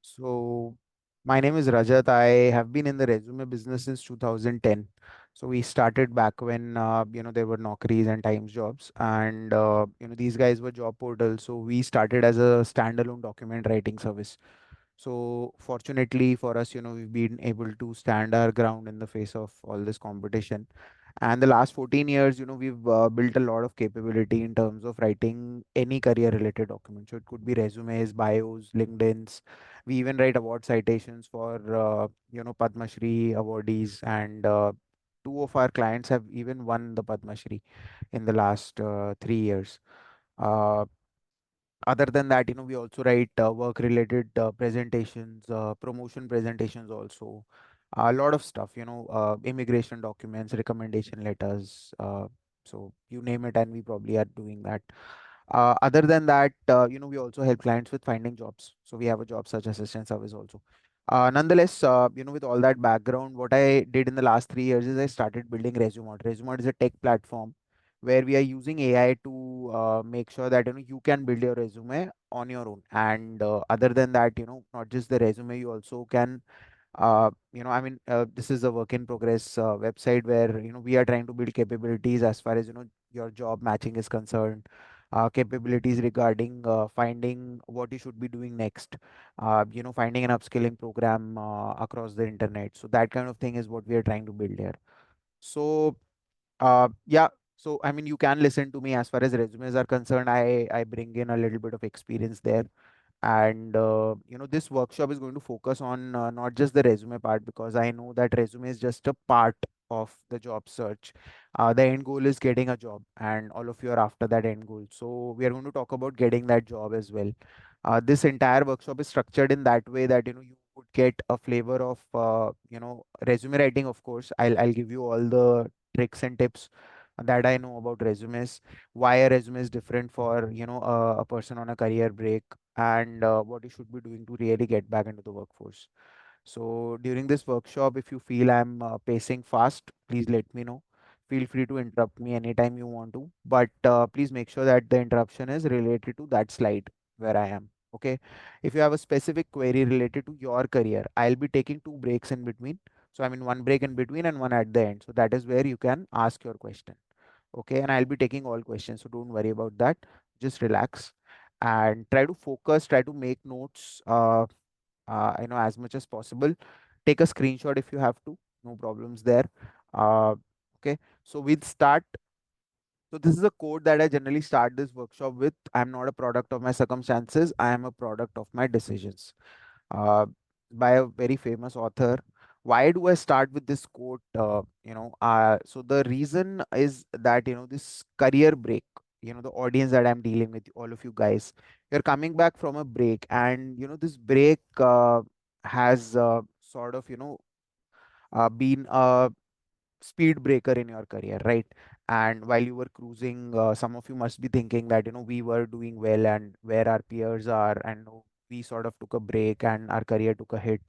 So, my name is Rajat. I have been in the resume business since 2010. So we started back when there were Naukris and Times jobs, and these guys were job portals. So we started as a standalone document writing service. So fortunately for us, we've been able to stand our ground in the face of all this competition. And the last 14 years, we've built a lot of capability in terms of writing any career related document. So it could be resumes, bios, LinkedIn's. We even write award citations for, Padma Shri awardees. And two of our clients have even won the Padma Shri in the last 3 years. Uh, Other than that, we also write work related presentations, promotion presentations also, a lot of stuff, immigration documents, recommendation letters, so you name it, and we probably are doing that. Other than that, we also help clients with finding jobs, so we have a job search assistant service also. Nonetheless, with all that background, what I did in the last 3 years is I started building Resumot. Resumot is a tech platform where we are using AI to make sure that you can build your resume on your own. And other than that, not just the resume, you also can this is a work in progress website where we are trying to build capabilities as far as your job matching is concerned, capabilities regarding finding what you should be doing next, finding an upskilling program across the internet. So that kind of thing is what we are trying to build here. So yeah. So I mean, you can listen to me as far as resumes are concerned. I bring in a little bit of experience there, and this workshop is going to focus on not just the resume part, because I know that resume is just a part of the job search. The end goal is getting a job, and all of you are after that end goal. So we are going to talk about getting that job as well. This entire workshop is structured in that way that you would get a flavor of resume writing. Of course, I'll give you all the tricks and tips that I know about resumes, why a resume is different for a person on a career break, and what you should be doing to really get back into the workforce. So during this workshop, if you feel I'm pacing fast, please let me know. Feel free to interrupt me anytime you want to, but please make sure that the interruption is related to that slide where I am. Okay. If you have a specific query related to your career, I'll be taking two breaks in between. So I mean one break in between and one at the end. So that is where you can ask your question. Okay, and I'll be taking all questions, so don't worry about that. Just relax and try to focus, try to make notes, as much as possible. Take a screenshot if you have to, no problems there. uh, okay, so we'll start. So this is a quote that I generally start this workshop with: I'm not a product of my circumstances, I am a product of my decisions. uh, by a very famous author. Why do I start with this quote? So the reason is that this career break, the audience that I'm dealing with, all of you guys, you're coming back from a break, and this break has sort of been a speed breaker in your career, right? And while you were cruising, some of you must be thinking that we were doing well and where our peers are, and we sort of took a break and our career took a hit.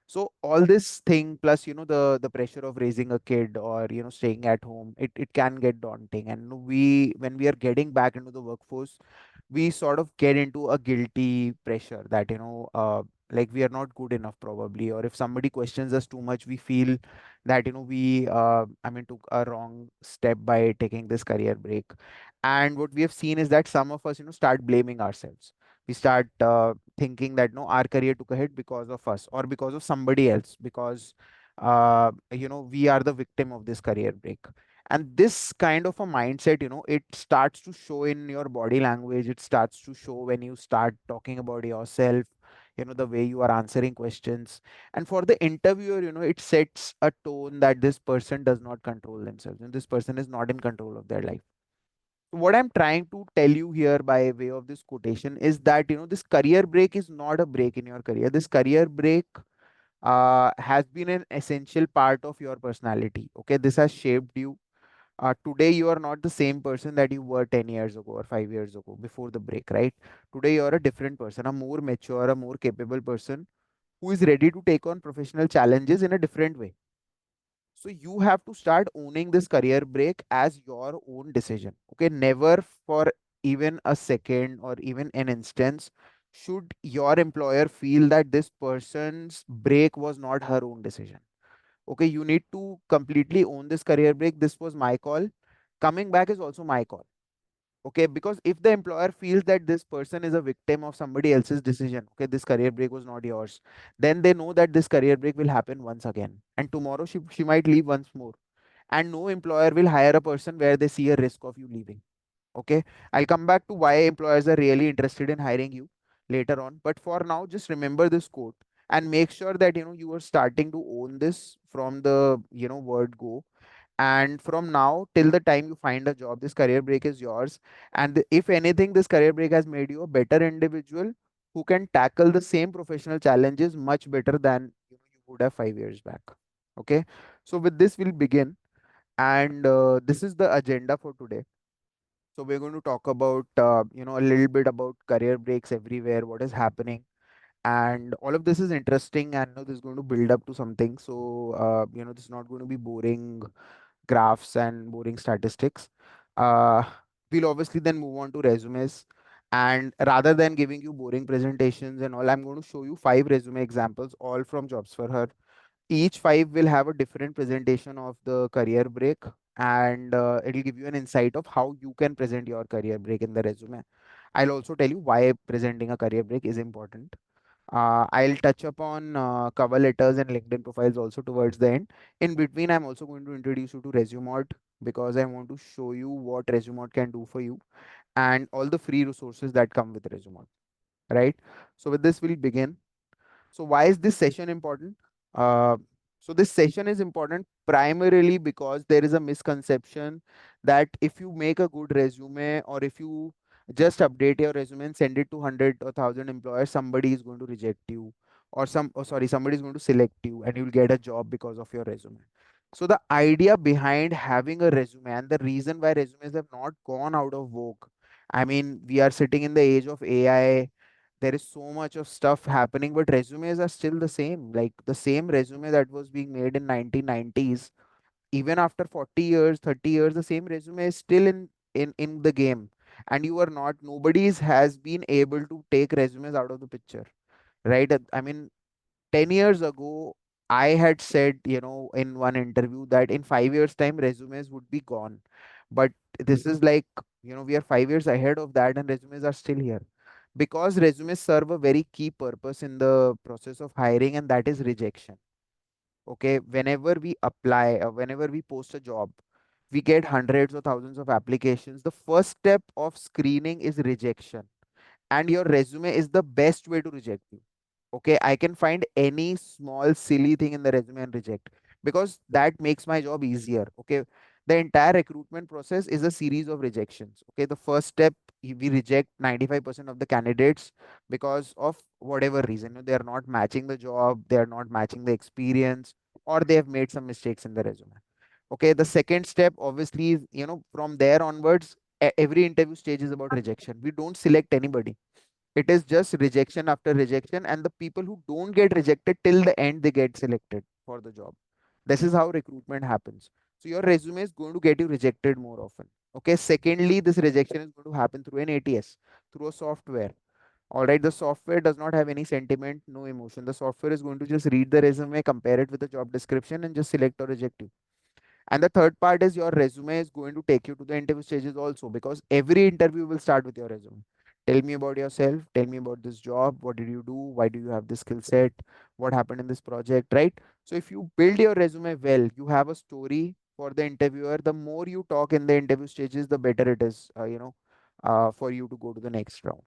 So all this thing, plus the pressure of raising a kid, or staying at home, it can get daunting. And we, when we are getting back into the workforce, we sort of get into a guilty pressure that like we are not good enough probably, or if somebody questions us too much, we feel that we took a wrong step by taking this career break. And what we have seen is that some of us start blaming ourselves. We start thinking that no, our career took a hit because of us or because of somebody else, because we are the victim of this career break. And this kind of a mindset, it starts to show in your body language. It starts to show when you start talking about yourself, the way you are answering questions. And for the interviewer, it sets a tone that this person does not control themselves, and this person is not in control of their life. What I'm trying to tell you here by way of this quotation is that this career break is not a break in your career. This career break has been an essential part of your personality. Okay, this has shaped you. Today you are not the same person that you were 10 years ago or 5 years ago before the break, right? Today you are a different person, a more mature, a more capable person, who is ready to take on professional challenges in a different way. So you have to start owning this career break as your own decision. Okay, never for even a second or even an instance should your employer feel that this person's break was not her own decision. Okay, you need to completely own this career break. This was my call. Coming back is also my call. Okay, because if the employer feels that this person is a victim of somebody else's decision, okay, this career break was not yours, then they know that this career break will happen once again. And tomorrow she might leave once more. And no employer will hire a person where they see a risk of you leaving. Okay, I'll come back to why employers are really interested in hiring you later on. But for now, just remember this quote and make sure that you are starting to own this from the word go. And from now till the time you find a job, this career break is yours. And if anything, this career break has made you a better individual who can tackle the same professional challenges much better than you would have 5 years back. Okay, so with this we'll begin. And this is the agenda for today. So we're going to talk about a little bit about career breaks everywhere, what is happening, and all of this is interesting, and this is going to build up to something. So this is not going to be boring graphs and boring statistics. Uh, we'll obviously then move on to resumes. And rather than giving you boring presentations and all, I'm going to show you 5 resume examples, all from Jobs for Her. Each 5 will have a different presentation of the career break, and it'll give you an insight of how you can present your career break in the resume. I'll also tell you why presenting a career break is important. I'll touch upon cover letters and LinkedIn profiles also towards the end. In between, I'm also going to introduce you to ResumeOt because I want to show you what ResumeOt can do for you and all the free resources that come with ResumeOt. Right? So with this, we'll begin. So why is this session important? Uh, so this session is important primarily because there is a misconception that if you make a good resume or if you just update your resume and send it to 100 or 1000 employers, somebody is going to reject you or somebody is going to select you and you'll get a job because of your resume. So the idea behind having a resume and the reason why resumes have not gone out of vogue. I mean, we are sitting in the age of AI. There is so much of stuff happening, but resumes are still the same. Like the same resume that was being made in 1990s, even after 40 years, 30 years, the same resume is still in the game. And you are not, nobody's has been able to take resumes out of the picture, right? I mean, 10 years ago, I had said, in one interview that in 5 years' time, resumes would be gone. But this is like, we are 5 years ahead of that, and resumes are still here because resumes serve a very key purpose in the process of hiring, and that is rejection. Okay, whenever we apply or whenever we post a job, we get hundreds or thousands of applications. The first step of screening is rejection, and your resume is the best way to reject you. Okay, I can find any small silly thing in the resume and reject because that makes my job easier. Okay, the entire recruitment process is a series of rejections. Okay, the first step, we reject 95% of the candidates because of whatever reason. They are not matching the job, they are not matching the experience, or they have made some mistakes in the resume. Okay, the second step obviously is, from there onwards, every interview stage is about rejection. We don't select anybody, it is just rejection after rejection, and the people who don't get rejected till the end, they get selected for the job. This is how recruitment happens. So your resume is going to get you rejected more often. Okay, secondly, this rejection is going to happen through an ATS, through a software. All right, the software does not have any sentiment, no emotion. The software is going to just read the resume, compare it with the job description, and just select or reject you. And the third part is your resume is going to take you to the interview stages also, because every interview will start with your resume. Tell me about yourself. Tell me about this job. What did you do? Why do you have this skill set? What happened in this project? Right? So if you build your resume well, you have a story for the interviewer. The more you talk in the interview stages, the better it is, for you to go to the next round.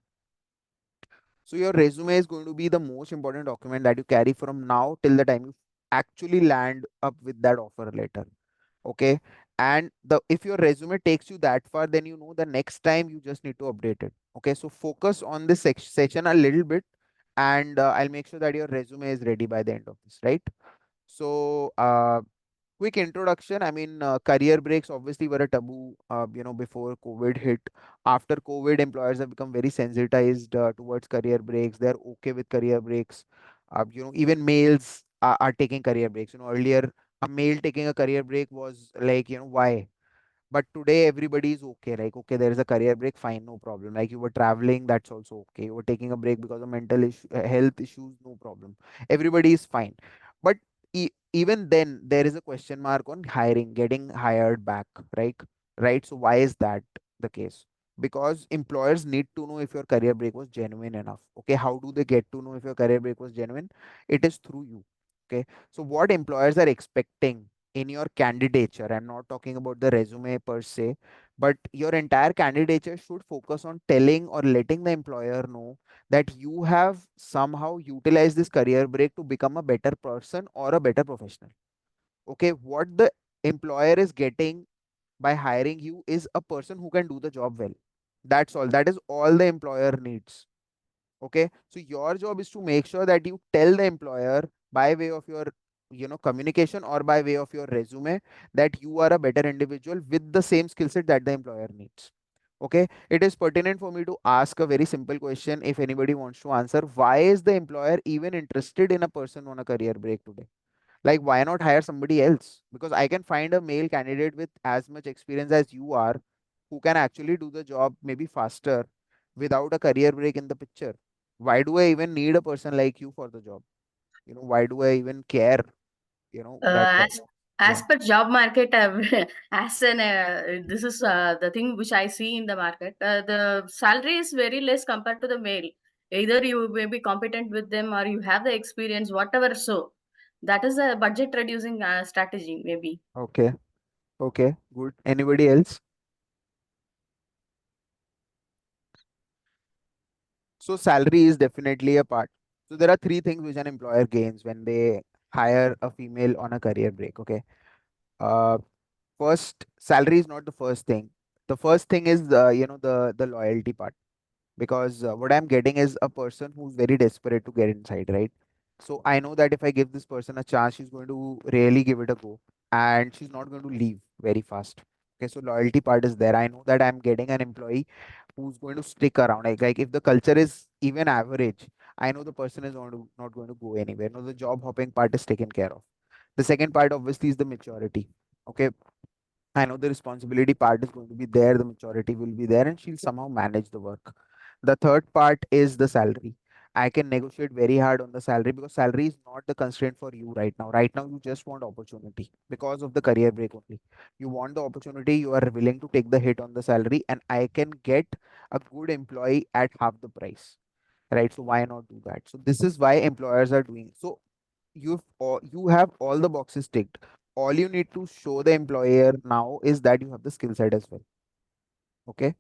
So your resume is going to be the most important document that you carry from now till the time you actually land up with that offer letter. Okay, and the if your resume takes you that far, then the next time you just need to update it. Okay, so focus on this section a little bit, and I'll make sure that your resume is ready by the end of this, right? So quick introduction. I mean, career breaks obviously were a taboo, before COVID hit. After COVID, employers have become very sensitized towards career breaks. They're okay with career breaks. Even males are taking career breaks. Earlier, a male taking a career break was like, why? But today everybody is okay. Like, okay, there is a career break, fine, no problem. Like you were traveling, that's also okay. You were taking a break because of mental health issues, no problem. Everybody is fine. But even then, there is a question mark on hiring, getting hired back, right? Right. So why is that the case? Because employers need to know if your career break was genuine enough. Okay, how do they get to know if your career break was genuine? It is through you. Okay, so what employers are expecting in your candidature, I'm not talking about the resume per se, but your entire candidature should focus on telling or letting the employer know that you have somehow utilized this career break to become a better person or a better professional. Okay, what the employer is getting by hiring you is a person who can do the job well. That's all. That is all the employer needs. Okay, so your job is to make sure that you tell the employer by way of your communication or by way of your resume that you are a better individual with the same skill set that the employer needs. Okay, it is pertinent for me to ask a very simple question if anybody wants to answer. Why is the employer even interested in a person on a career break today? Like, why not hire somebody else? Because I can find a male candidate with as much experience as you are who can actually do the job maybe faster without a career break in the picture. Why do I even need a person like you for the job? Why do I even care? That uh, kind. as Yeah. as per job market, as an this is the thing which I see in the market. The salary is very less compared to the male. Either you may be competent with them or you have the experience, whatever. So that is a budget reducing strategy, maybe. Okay. Okay. Good. Anybody else? So salary is definitely a part. So there are three things which an employer gains when they hire a female on a career break. Okay. Uh, First, salary is not the first thing. The first thing is the loyalty part, because what I'm getting is a person who's very desperate to get inside, right? So I know that if I give this person a chance, she's going to really give it a go, and she's not going to leave very fast. Okay, so loyalty part is there. I know that I'm getting an employee who's going to stick around. Like if the culture is even average, I know the person is not going to go anywhere. No, the job hopping part is taken care of. The second part obviously is the maturity. Okay, I know the responsibility part is going to be there, the maturity will be there, and she'll somehow manage the work. The third part is the salary. I can negotiate very hard on the salary because salary is not the constraint for you right now. Right now, you just want opportunity because of the career break only. You want the opportunity, you are willing to take the hit on the salary, and I can get a good employee at half the price. Right. So why not do that? So this is why employers are doing. So you have all the boxes ticked. All you need to show the employer now is that you have the skill set as well. Okay.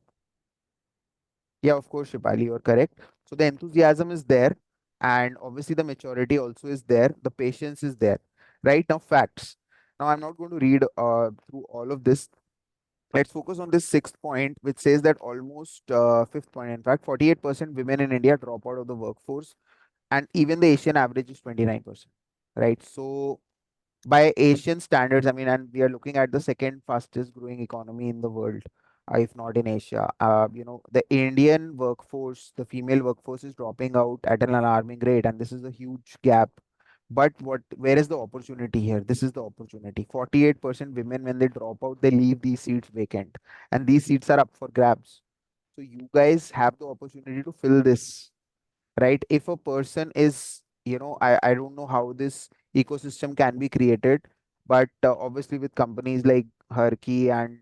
Yeah, of course, Shipali, you're correct. So the enthusiasm is there, and obviously the maturity also is there. The patience is there. Right now, facts. Now I'm not going to read through all of this. Let's focus on this sixth point, which says that almost fifth point. In fact, 48% women in India drop out of the workforce, and even the Asian average is 29%. Right. So by Asian standards, I mean, and we are looking at the second fastest growing economy in the world, if not in Asia. The Indian workforce, the female workforce is dropping out at an alarming rate, and this is a huge gap. But where is the opportunity here? This is the opportunity. 48% women, when they drop out, they leave these seats vacant, and these seats are up for grabs. So you guys have the opportunity to fill this, right? If a person is, I don't know how this ecosystem can be created, but obviously with companies like Herky and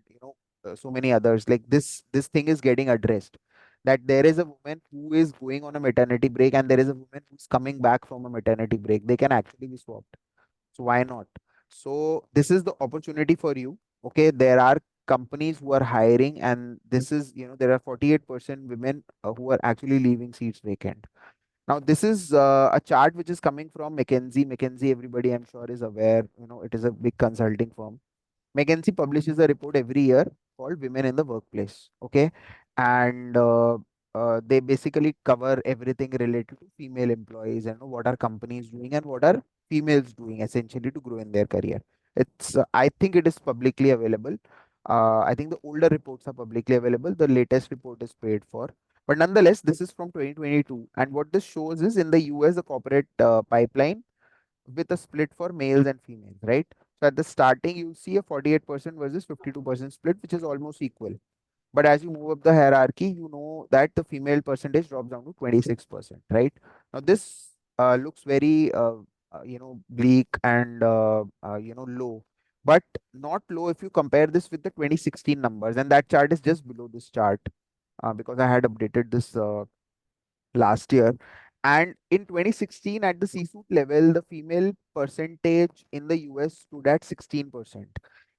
so many others, like this thing is getting addressed, that there is a woman who is going on a maternity break and there is a woman who's coming back from a maternity break. They can actually be swapped. So why not? So this is the opportunity for you. Okay, there are companies who are hiring, and this is, there are 48% women who are actually leaving seats vacant. Now, this is a chart which is coming from McKinsey. McKinsey, everybody I'm sure is aware, it is a big consulting firm. McKinsey publishes a report every year called Women in the Workplace. Okay. And they basically cover everything related to female employees and what are companies doing and what are females doing essentially to grow in their career. I think it is publicly available. I think the older reports are publicly available. The latest report is paid for. But nonetheless, this is from 2022. And what this shows is in the US, the corporate pipeline with a split for males and females, right? So at the starting, you'll see a 48% versus 52% split, which is almost equal. But as you move up the hierarchy, you know that the female percentage drops down to 26%, right? Now this looks very, bleak and, low, but not low if you compare this with the 2016 numbers. And that chart is just below this chart, because I had updated this last year. And in 2016, at the C-suite level, the female percentage in the US stood at 16%.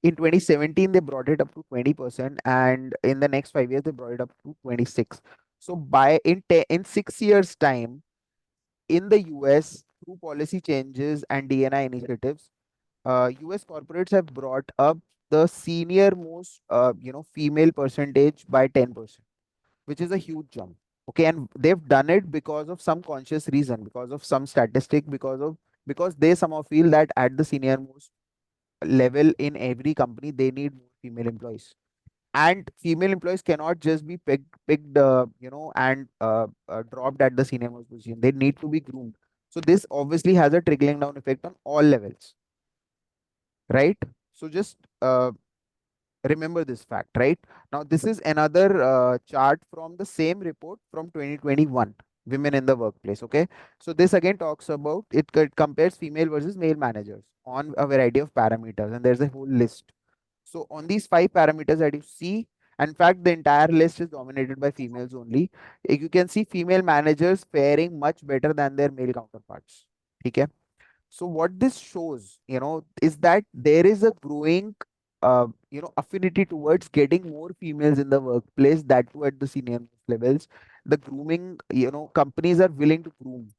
In 2017, they brought it up to 20%, and in the next 5 years, they brought it up to 26. So in 6 years' time, in the US, through policy changes and DNI initiatives, US corporates have brought up the senior most, female percentage by 10%, which is a huge jump. Okay, and they've done it because of some conscious reason, because of some statistic, because they somehow feel that at the senior most level in every company they need more female employees, and female employees cannot just be picked, and dropped at the senior most position. They need to be groomed. So this obviously has a trickling down effect on all levels, right? So just remember this fact, right? Now, this is another chart from the same report from 2021, Women in the Workplace. Okay. So, this again talks about it compares female versus male managers on a variety of parameters, and there's a whole list. So, on these five parameters that you see, in fact, the entire list is dominated by females only. You can see female managers faring much better than their male counterparts. Okay. So what this shows, is that there is a growing, affinity towards getting more females in the workplace, that too at the senior levels. The grooming, companies are willing to groom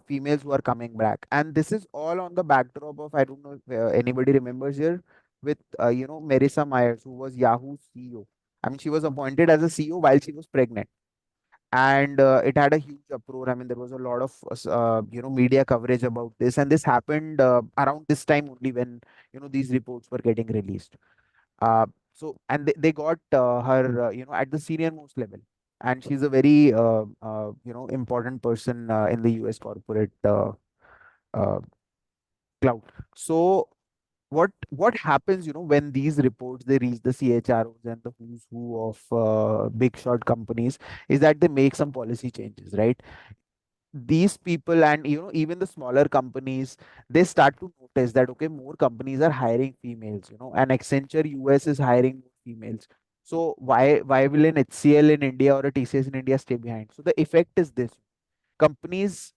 females who are coming back, and this is all on the backdrop of, I don't know if anybody remembers here, with Marissa Myers, who was Yahoo's CEO. I mean, she was appointed as a CEO while she was pregnant, and it had a huge uproar. I mean, there was a lot of media coverage about this, and this happened around this time only, when these reports were getting released. And they got her, at the senior most level, and she's a very important person in the US corporate uh, cloud. So what happens, when these reports they reach the CHROs and the who's who of big shot companies, is that they make some policy changes, right? These people, and even the smaller companies, they start to notice that, okay, more companies are hiring females, and Accenture US is hiring more females. So why will an HCL in India or a TCS in India stay behind? So the effect is this: companies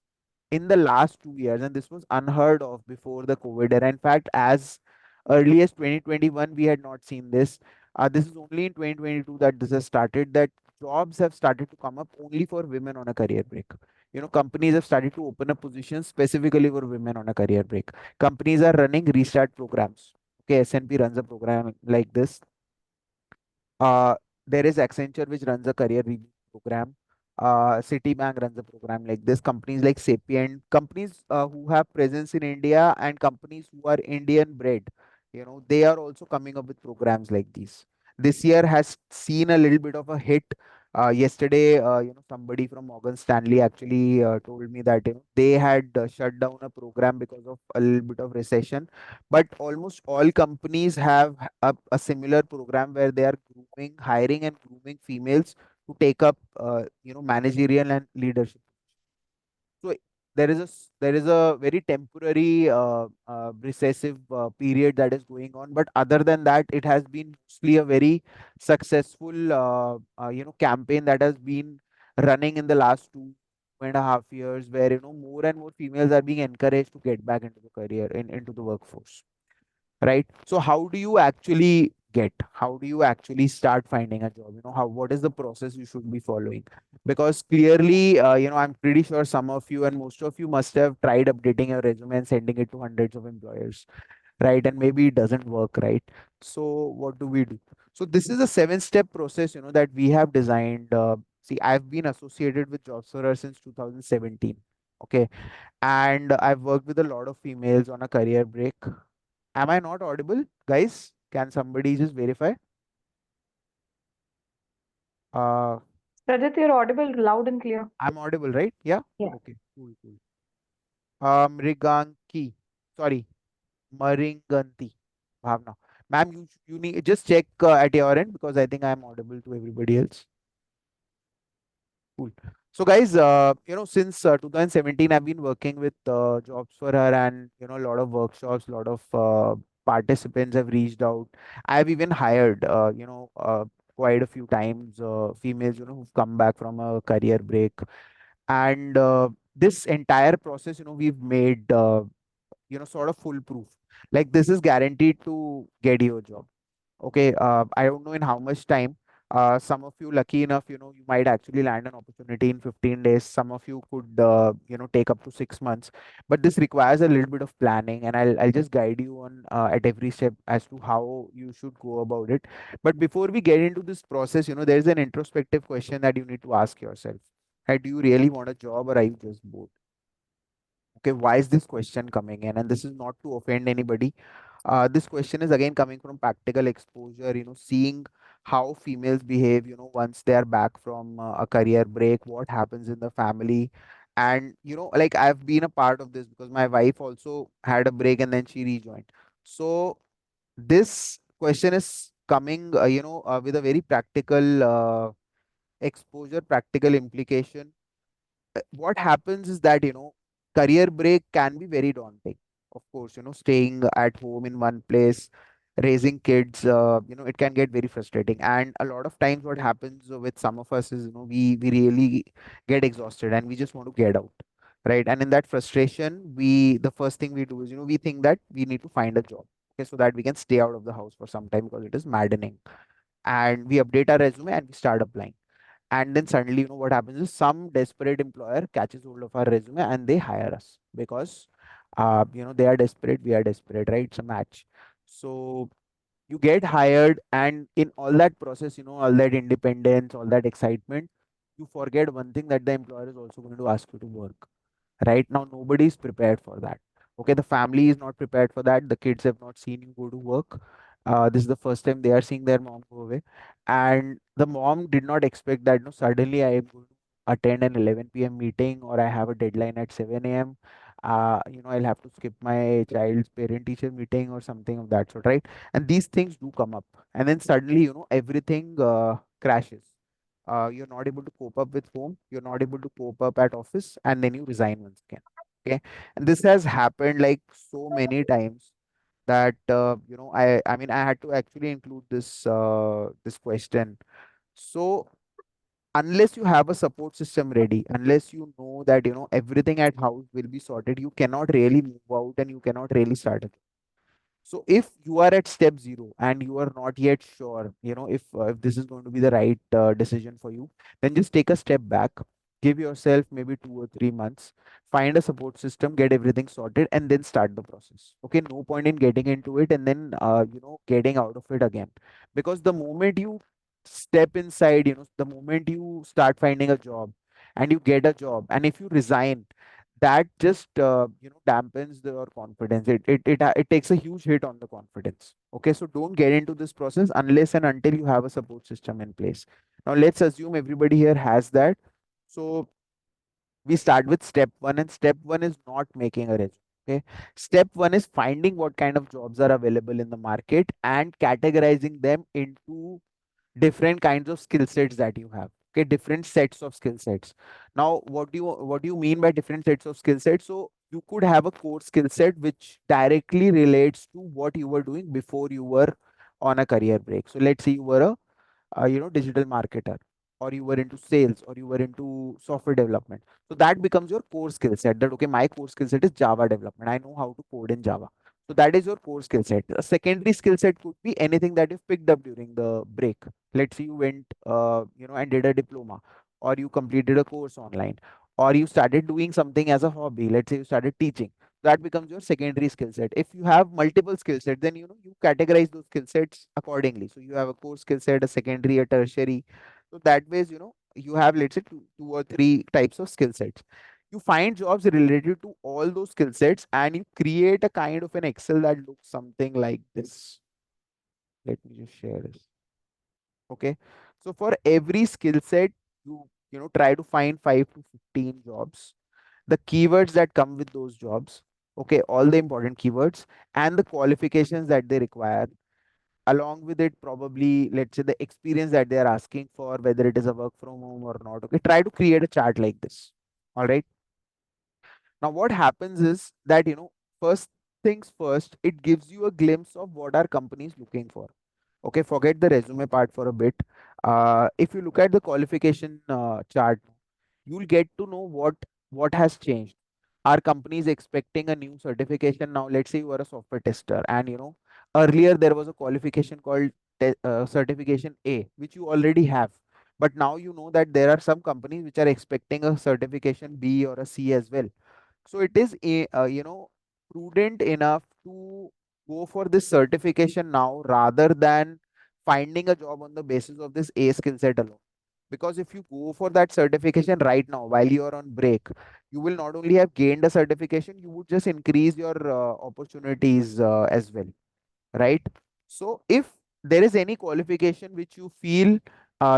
in the last 2 years, and this was unheard of before the COVID era. In fact, as early as 2021, we had not seen this. This is only in 2022 that this has started, that jobs have started to come up only for women on a career break. Companies have started to open up positions specifically for women on a career break. Companies are running restart programs. Okay, S&P runs a program like this. uh, there is Accenture, which runs a career review program. Citibank runs a program like this. Companies like Sapient, companies who have presence in India, and companies who are Indian bred, they are also coming up with programs like these. This year has seen a little bit of a hit. Yesterday, somebody from Morgan Stanley actually told me that they had shut down a program because of a little bit of recession, but almost all companies have a similar program where they are hiring and grooming females to take up, managerial and leadership. So there is a very temporary recessive period that is going on, but other than that, it has been mostly a very successful, campaign that has been running in the last 2.5 years, where more and more females are being encouraged to get back into the career, into the workforce, right? So how do you actually start finding a job? What is the process you should be following? Because clearly, I'm pretty sure some of you and most of you must have tried updating your resume and sending it to hundreds of employers, right? And maybe it doesn't work, right? So what do we do? So this is a 7-step process, that we have designed. See, I've been associated with JobServer since 2017. Okay, and I've worked with a lot of females on a career break. Am I not audible, guys? Can somebody just verify? Uh, Rajat, you're audible loud and clear. I'm audible, right? Yeah. Yeah. Okay. Cool. Cool. Riganki. Sorry. Maringanti. Bhavna. Ma'am, you need just check at your end because I think I am audible to everybody else. Cool. So guys, since 2017, I've been working with jobs for her, and a lot of workshops, a lot of participants have reached out. I've even hired, quite a few times, females, who've come back from a career break, and this entire process, we've made, sort of foolproof. Like this is guaranteed to get you a job. Okay, I don't know in how much time. Some of you lucky enough, you might actually land an opportunity in 15 days. Some of you could, take up to 6 months. But this requires a little bit of planning, and I'll just guide you on at every step as to how you should go about it. But before we get into this process, there's an introspective question that you need to ask yourself. Hey, do you really want a job, or are you just bored? Okay, why is this question coming in? And this is not to offend anybody. This question is again coming from practical exposure, seeing how females behave, once they are back from a career break, what happens in the family. And, like I've been a part of this because my wife also had a break and then she rejoined. So this question is coming, with a very practical exposure, practical implication. What happens is that career break can be very daunting. Of course, staying at home in one place, raising kids, it can get very frustrating. And a lot of times what happens with some of us is, we really get exhausted and we just want to get out, right? And in that frustration, the first thing we do is, we think that we need to find a job, okay, so that we can stay out of the house for some time because it is maddening. And we update our resume and we start applying, and then suddenly, what happens is some desperate employer catches hold of our resume and they hire us because, they are desperate, we are desperate, right? It's a match. So you get hired, and in all that process, all that independence, all that excitement, you forget one thing, that the employer is also going to ask you to work. Right now, nobody is prepared for that. Okay, the family is not prepared for that. The kids have not seen you go to work. This is the first time they are seeing their mom go away, and the mom did not expect that. No, suddenly I am going to attend an 11 p.m. meeting, or I have a deadline at 7 a.m. I'll have to skip my child's parent-teacher meeting or something of that sort, right? And these things do come up, and then suddenly, everything crashes. You're not able to cope up with home, you're not able to cope up at office, and then you resign once again. Okay, and this has happened like so many times that, I mean, I had to actually include this question. So unless you have a support system ready, unless you know that, everything at house will be sorted, you cannot really move out and you cannot really start. So if you are at step zero and you are not yet sure, if this is going to be the right decision for you, then just take a step back, give yourself maybe 2 or 3 months, find a support system, get everything sorted, and then start the process. Okay, no point in getting into it and then getting out of it again, because the moment you step inside, the moment you start finding a job and you get a job, and if you resign, that just dampens your confidence. It takes a huge hit on the confidence. Okay, so don't get into this process unless and until you have a support system in place. Now let's assume everybody here has that. So we start with step one, and step one is not making a resume. Okay, step one is finding what kind of jobs are available in the market and categorizing them into different kinds of skill sets that you have. Okay, different sets of skill sets. Now what do you mean by different sets of skill sets? So you could have a core skill set which directly relates to what you were doing before you were on a career break. So let's say you were a digital marketer, or you were into sales, or you were into software development. So that becomes your core skill set, that okay, my core skill set is Java development, I know how to code in Java. So that is your core skill set. A secondary skill set could be anything that you've picked up during the break. Let's say you went and did a diploma, or you completed a course online, or you started doing something as a hobby. Let's say you started teaching. That becomes your secondary skill set. If you have multiple skill sets, then you categorize those skill sets accordingly. So you have a core skill set, a secondary, a tertiary. So that ways, you have, let's say, two or three types of skill sets. You find jobs related to all those skill sets and you create a kind of an Excel that looks something like this. Let me just share this. Okay, so for every skill set, you try to find 5 to 15 jobs, the keywords that come with those jobs, Okay, all the important keywords and the qualifications that they require. Along with it, probably, let's say, the experience that they are asking for, whether it is a work from home or not. Okay, try to create a chart like this. All right. Now, what happens is that, first things first, it gives you a glimpse of what our company is looking for. Okay, forget the resume part for a bit. If you look at the qualification chart, you'll get to know what has changed. Our company is expecting a new certification now. Let's say you are a software tester, and earlier there was a qualification called certification A, which you already have. But now you know that there are some companies which are expecting a certification B or a C as well. So it is prudent enough to go for this certification now rather than finding a job on the basis of this A skill set alone. Because if you go for that certification right now while you are on break, you will not only have gained a certification, you would just increase your opportunities as well, right? So if there is any qualification which you feel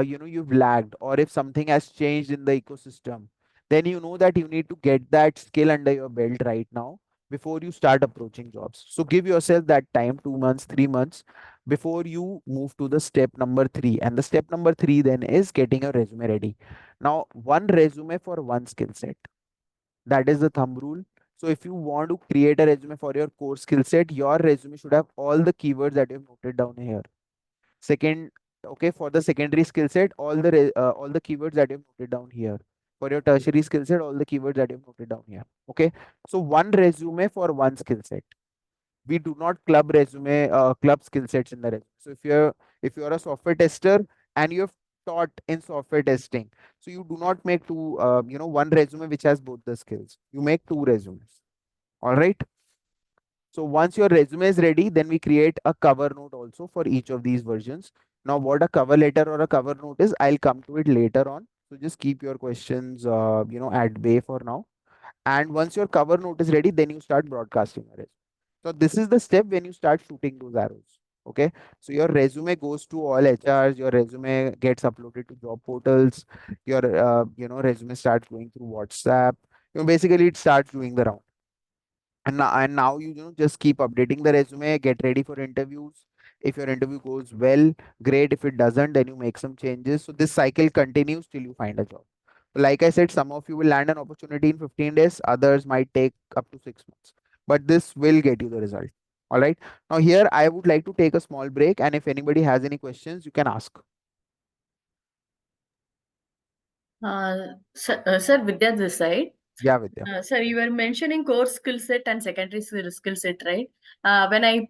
you've lagged, or if something has changed in the ecosystem, then you know that you need to get that skill under your belt right now before you start approaching jobs. So give yourself that time, 2 months, 3 months, before you move to the step number three. And the step number three then is getting a resume ready. Now, one resume for one skill set, that is the thumb rule. So if you want to create a resume for your core skill set, your resume should have all the keywords that you've noted down here. Second, okay, for the secondary skill set, all the keywords that you've noted down here. For your tertiary skill set, all the keywords that you've noted down here. Okay. So one resume for one skill set. We do not club skill sets in the resume. So if you're a software tester and you have taught in software testing, so you do not make one resume which has both the skills. You make two resumes. All right. So once your resume is ready, then we create a cover note also for each of these versions. Now, what a cover letter or a cover note is, I'll come to it later on. So just keep your questions, at bay for now. And once your cover note is ready, then you start broadcasting your resume. So this is the step when you start shooting those arrows. Okay. So your resume goes to all HRs, your resume gets uploaded to job portals, your resume starts going through WhatsApp. Basically it starts doing the round. And now just keep updating the resume, get ready for interviews. If your interview goes well, great. If it doesn't, then you make some changes. So this cycle continues till you find a job. Like I said, some of you will land an opportunity in 15 days, others might take up to 6 months. But this will get you the result. All right. Now, here I would like to take a small break, and if anybody has any questions, you can ask. Sir, Vidya this side. Yeah, Vidya. Sir, you were mentioning core skill set and secondary skill set, right? When I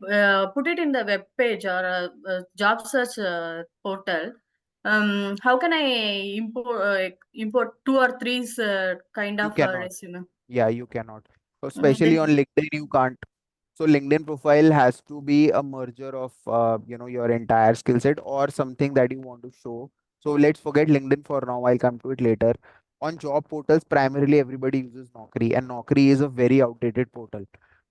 put it in the web page or job search portal, how can I import two or three kind You of cannot. resume? Yeah, you cannot. So especially Then, on LinkedIn, you can't. So LinkedIn profile has to be a merger of your entire skill set or something that you want to show. So let's forget LinkedIn for now. I'll come to it later. On job portals, primarily everybody uses Naukri, and Naukri is a very outdated portal.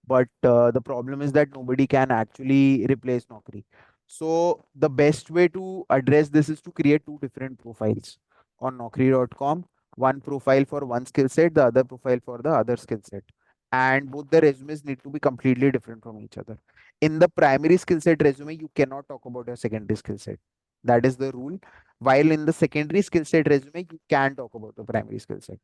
But the problem is that nobody can actually replace Naukri. So the best way to address this is to create two different profiles on Naukri.com. One profile for one skill set, the other profile for the other skill set, and both the resumes need to be completely different from each other. In the primary skill set resume, you cannot talk about your secondary skill set. That is the rule. While in the secondary skill set resume, you can talk about the primary skill set.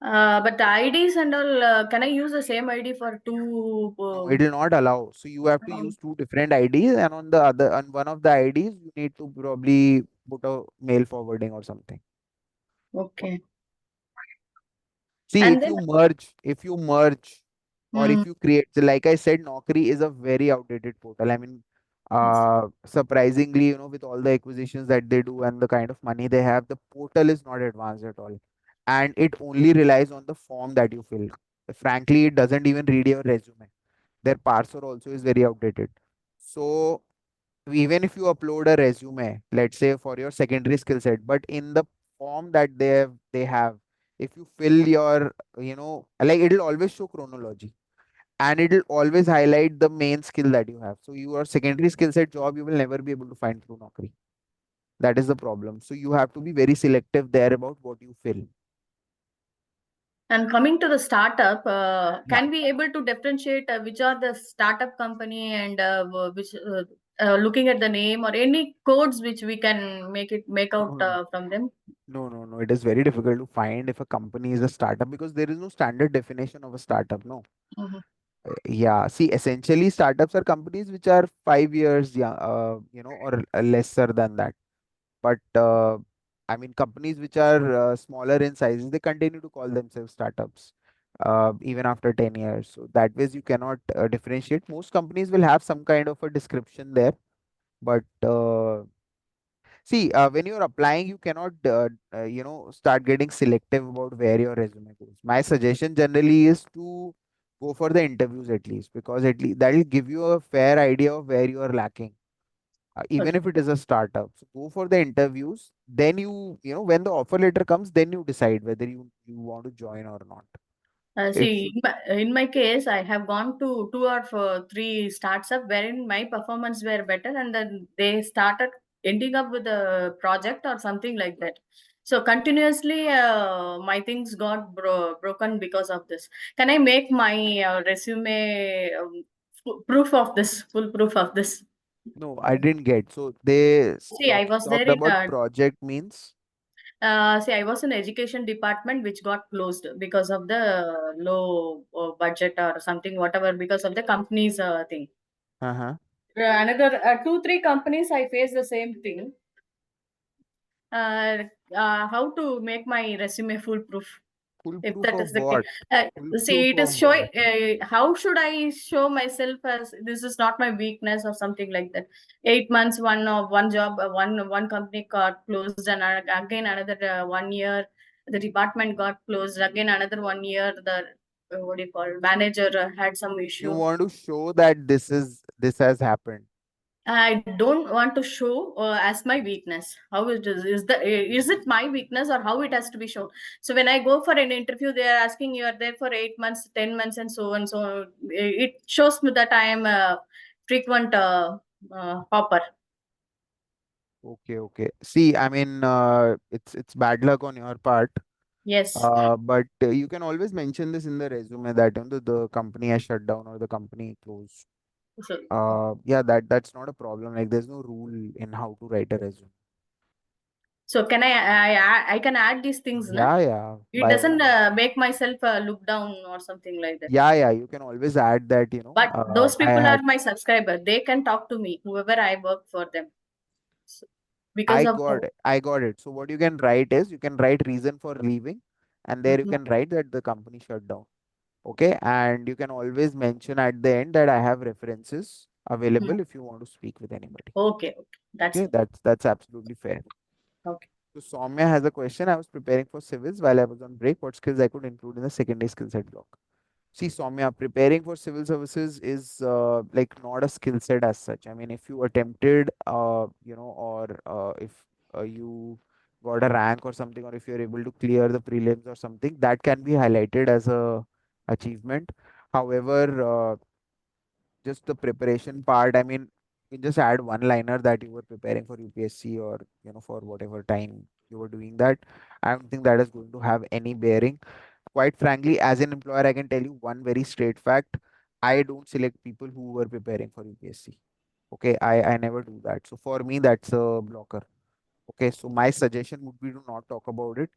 but the IDs and all, can I use the same ID for two? No, it will not allow. So you have to use two different IDs, and on one of the IDs, you need to probably put a mail forwarding or something. Okay. See, And if then, you merge, or mm, if you create, so like I said, Naukri is a very outdated portal. I mean, yes. surprisingly, with all the acquisitions that they do and the kind of money they have, the portal is not advanced at all. And it only relies on the form that you fill. Frankly, it doesn't even read your resume. Their parser also is very outdated. So even if you upload a resume, let's say for your secondary skill set, but in the form that they have, if you fill your, like, it'll always show chronology, and it'll always highlight the main skill that you have. So your secondary skill set job, you will never be able to find through Naukri. That is the problem. So you have to be very selective there about what you fill. And coming to the startup, Yeah. can we able to differentiate which are the startup company and which looking at the name or any codes which we can make No, out no, from them? no. It is very difficult to find if a company is a startup because there is no standard definition of a startup. No. Mhm. Yeah. See, essentially, startups are companies which are 5 years, yeah, or lesser than that. But I mean, companies which are smaller in sizes, they continue to call themselves startups even after 10 years. So that ways you cannot differentiate. Most companies will have some kind of a description there, but see, when you're applying, you cannot, start getting selective about where your resume goes. My suggestion generally is to go for the interviews at least, because at least that will give you a fair idea of where you are lacking, even Okay. if it is a startup. So go for the interviews. Then when the offer letter comes, then you decide whether you want to join or not. If See, in my case, I have gone to two or three startups wherein my performance were better, and then they started ending up with a project or something like that. So continuously, my things got broken because of this. Can I make my resume proof of this? Full proof of this? no, I didn't get. So they See, I was there talked in about project means. see, I was in education department which got closed because of the low budget or something, whatever, because of the company's thing. Uh-huh. Another two, three companies I face the same thing. Uh, how to make my resume foolproof? Full If proof that is of the case, what? Full see, proof it is of showing. what? How should I show myself as this is not my weakness or something like that? 8 months, one job, one company got closed, and again another 1 year, the department got closed. Again another 1 year, the what do you call manager had some You issue. want to show that this has happened. I don't want to show as my weakness. How it is it my weakness or how it has to be shown? So when I go for an interview, they are asking you are there for 8 months, 10 months, and so on. So it shows me that I am a frequent hopper. Okay, okay. See, I mean, it's bad luck on your part. Yes. But you can always mention this in the resume that the company has shut down or the company closed. So, Yeah, that's not a problem. Like there's no rule in how to write a resume. so can I can add these things, na? Yeah, yeah. It By all doesn't means. make myself look down or something like that. Yeah, yeah. You can always add that, But those I people are had my subscriber. They can talk to me, whoever I work for them. So, because of I got it. So what you can write is you can write reason for leaving, and there you Mhm. can write that the company shut down. Okay, and you can always mention at the end that I have references Mhm. available if you want to speak with anybody. Okay, okay. That's Okay, that's absolutely fair. okay. So Soumya has a question. I was preparing for civils while I was on break. What skills I could include in the secondary skill set block? See, Soumya, preparing for civil services is like not a skill set as such. I mean, if you attempted, or if you got a rank or something, or if you're able to clear the prelims or something, that can be highlighted as a achievement. However, just the preparation part, I mean, you just add one liner that you were preparing for UPSC or for whatever time you were doing that. I don't think that is going to have any bearing. Quite frankly, as an employer, I can tell you one very straight fact. I don't select people who were preparing for UPSC. Okay, I never do that. So for me, that's a blocker. Okay, so my suggestion would be to not talk about it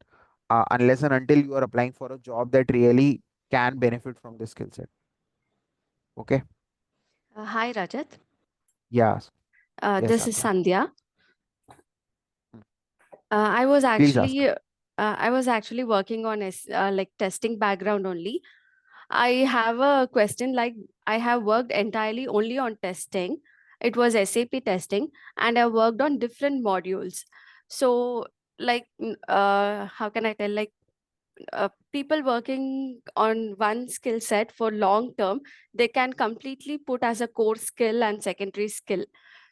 unless and until you are applying for a job that really can benefit from this skill set. Okay. Hi, Rajat. Yes. Yes, This is Sandhya. Sandhya. Hmm. I was Please ask. actually working on like testing background only. I have a question like I have worked entirely only on testing. It was SAP testing, and I worked on different modules. So, like, how can I tell? Like, people working on one skill set for long term, they can completely put as a core skill and secondary skill.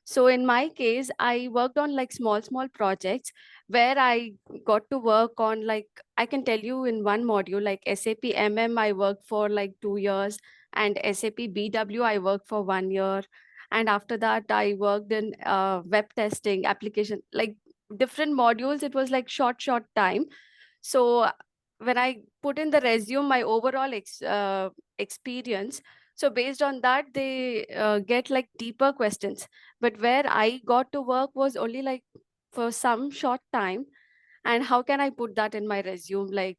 So in my case, I worked on like small projects where I got to work on, like, I can tell you in one module like SAP I worked for like 2 years, and SAP BW I worked for 1 year, and after that I worked in web testing application, like different modules. It was like short time. So when I put in the resume my overall experience, so based on that they get like deeper questions. But where I got to work was only like for some short time, and how can I put that in my resume? Like,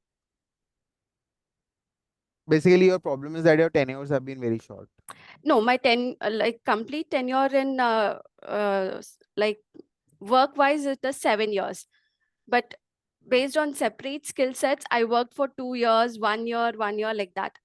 Basically, your problem is that your tenures have been very short. no, my like complete tenure in like work wise it is 7 years, but based on separate skill sets I worked for 2 years, 1 year, 1 year, like that.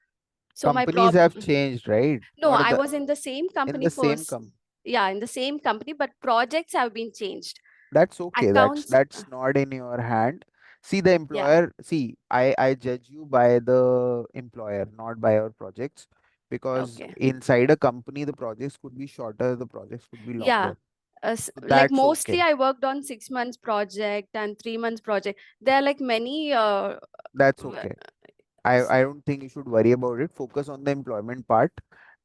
So my Companies have problem, changed, right? no, Not I the was in the same in company the for same company. yeah, in the same company, but projects have been changed. That's okay. That's Accounts, that's not in your hand. See the yeah, employer. See, I judge you by the employer, not by your projects, because okay, inside a company the projects could be shorter, the projects could be yeah. longer. So Like that's mostly okay. I worked on 6 months project and 3 months project. There are like many That's w- okay. I don't think you should worry about it. Focus on the employment part.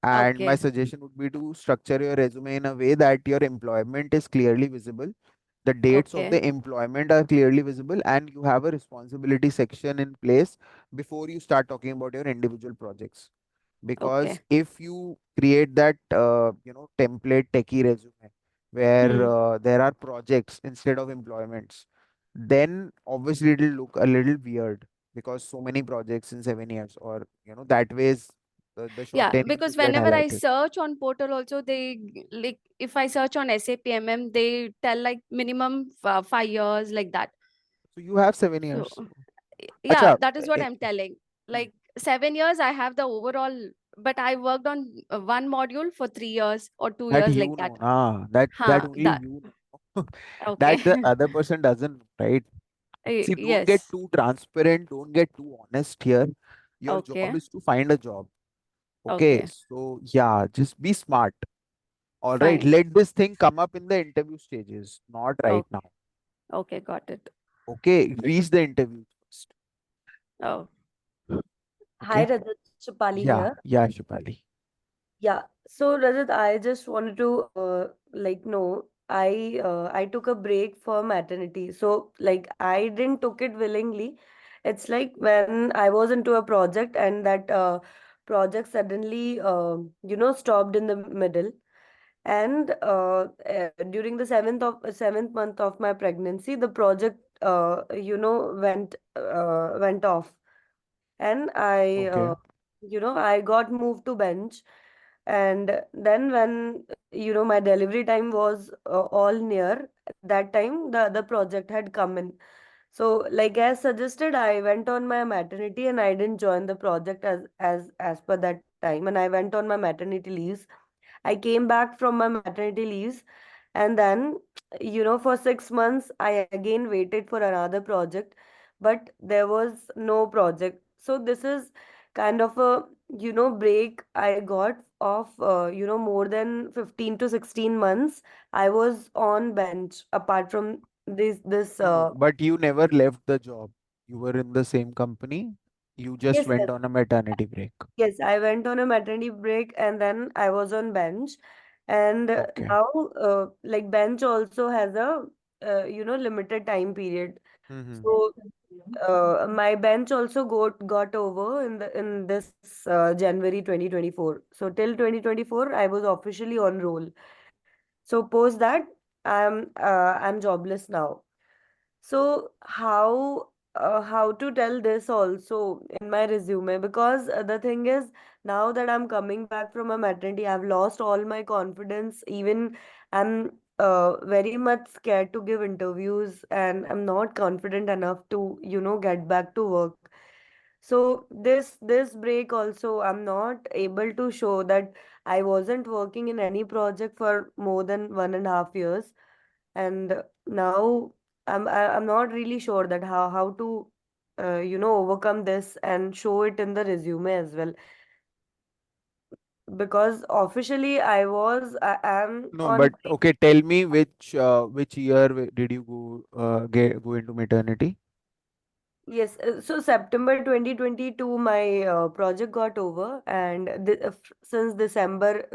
And my okay, suggestion would be to structure your resume in a way that your employment is clearly visible, the dates of okay, the employment are clearly visible, and you have a responsibility section in place before you start talking about your individual projects. Because okay. if you create that template techie resume where Hmm. there are projects instead of employments, then obviously it'll look a little weird, because so many projects in 7 years, or that way is the short Yeah, tenure because should get whenever I highlighted. search on portal also, like if I search on SAP MM, they tell like minimum 5 years, like that. So you have seven So years yeah, Acha, that is what eh, I'm telling. hmm. Like 7 years, I have the overall, but I worked on one module for 3 years or two That years, like you that. know, nah, that Huh, only that you know. okay. That the other person doesn't know, right? See, don't get Yes. too transparent, don't get too honest here. Your job Okay. is to find a job. Okay, Okay. so yeah, just be smart. All right, Fine. let this thing come up in the interview stages, not right Oh, now. okay. Got it. Okay, reach the interview first. Oh, Hi Okay, Rajat, Shipali yeah, here. yeah, Shupali. Yeah, so Rajat, I just wanted to know I took a break for maternity. So like I didn't took it willingly. It's like when I was into a project and that project suddenly stopped in the middle. And during the seventh month of my pregnancy, the project went off, and Okay, I got moved to bench. And then when my delivery time was all near, that time the other project had come in. So like as suggested, I went on my maternity and I didn't join the project as per that time, and I went on my maternity leaves. I came back from my maternity leaves, and then, for 6 months, I again waited for another project, but there was no project. So this is kind of a, break I got of, more than 15 to 16 months. I was on bench apart from this, no, no, but you never left the job. You were in the same company. You just yes, went yes. on a maternity break. Yes, I went on a maternity break and then I was on bench. And Okay. now, like bench also has a, limited time period. Mm-hmm. So my bench also got over in this January 2024. So till 2024, I was officially on roll. So post that, I'm jobless now. So how to tell this also in my resume? Because the thing is, now that I'm coming back from a maternity, I've lost all my confidence. Even I'm very much scared to give interviews, and I'm not confident enough to get back to work. So this break also, I'm not able to show that I wasn't working in any project for more than 1.5 years. And now I'm not really sure that how to overcome this and show it in the resume as well, because officially I am No, on but break. okay, tell me which year did you go into maternity? Yes, so September 2022 my project got over, and since December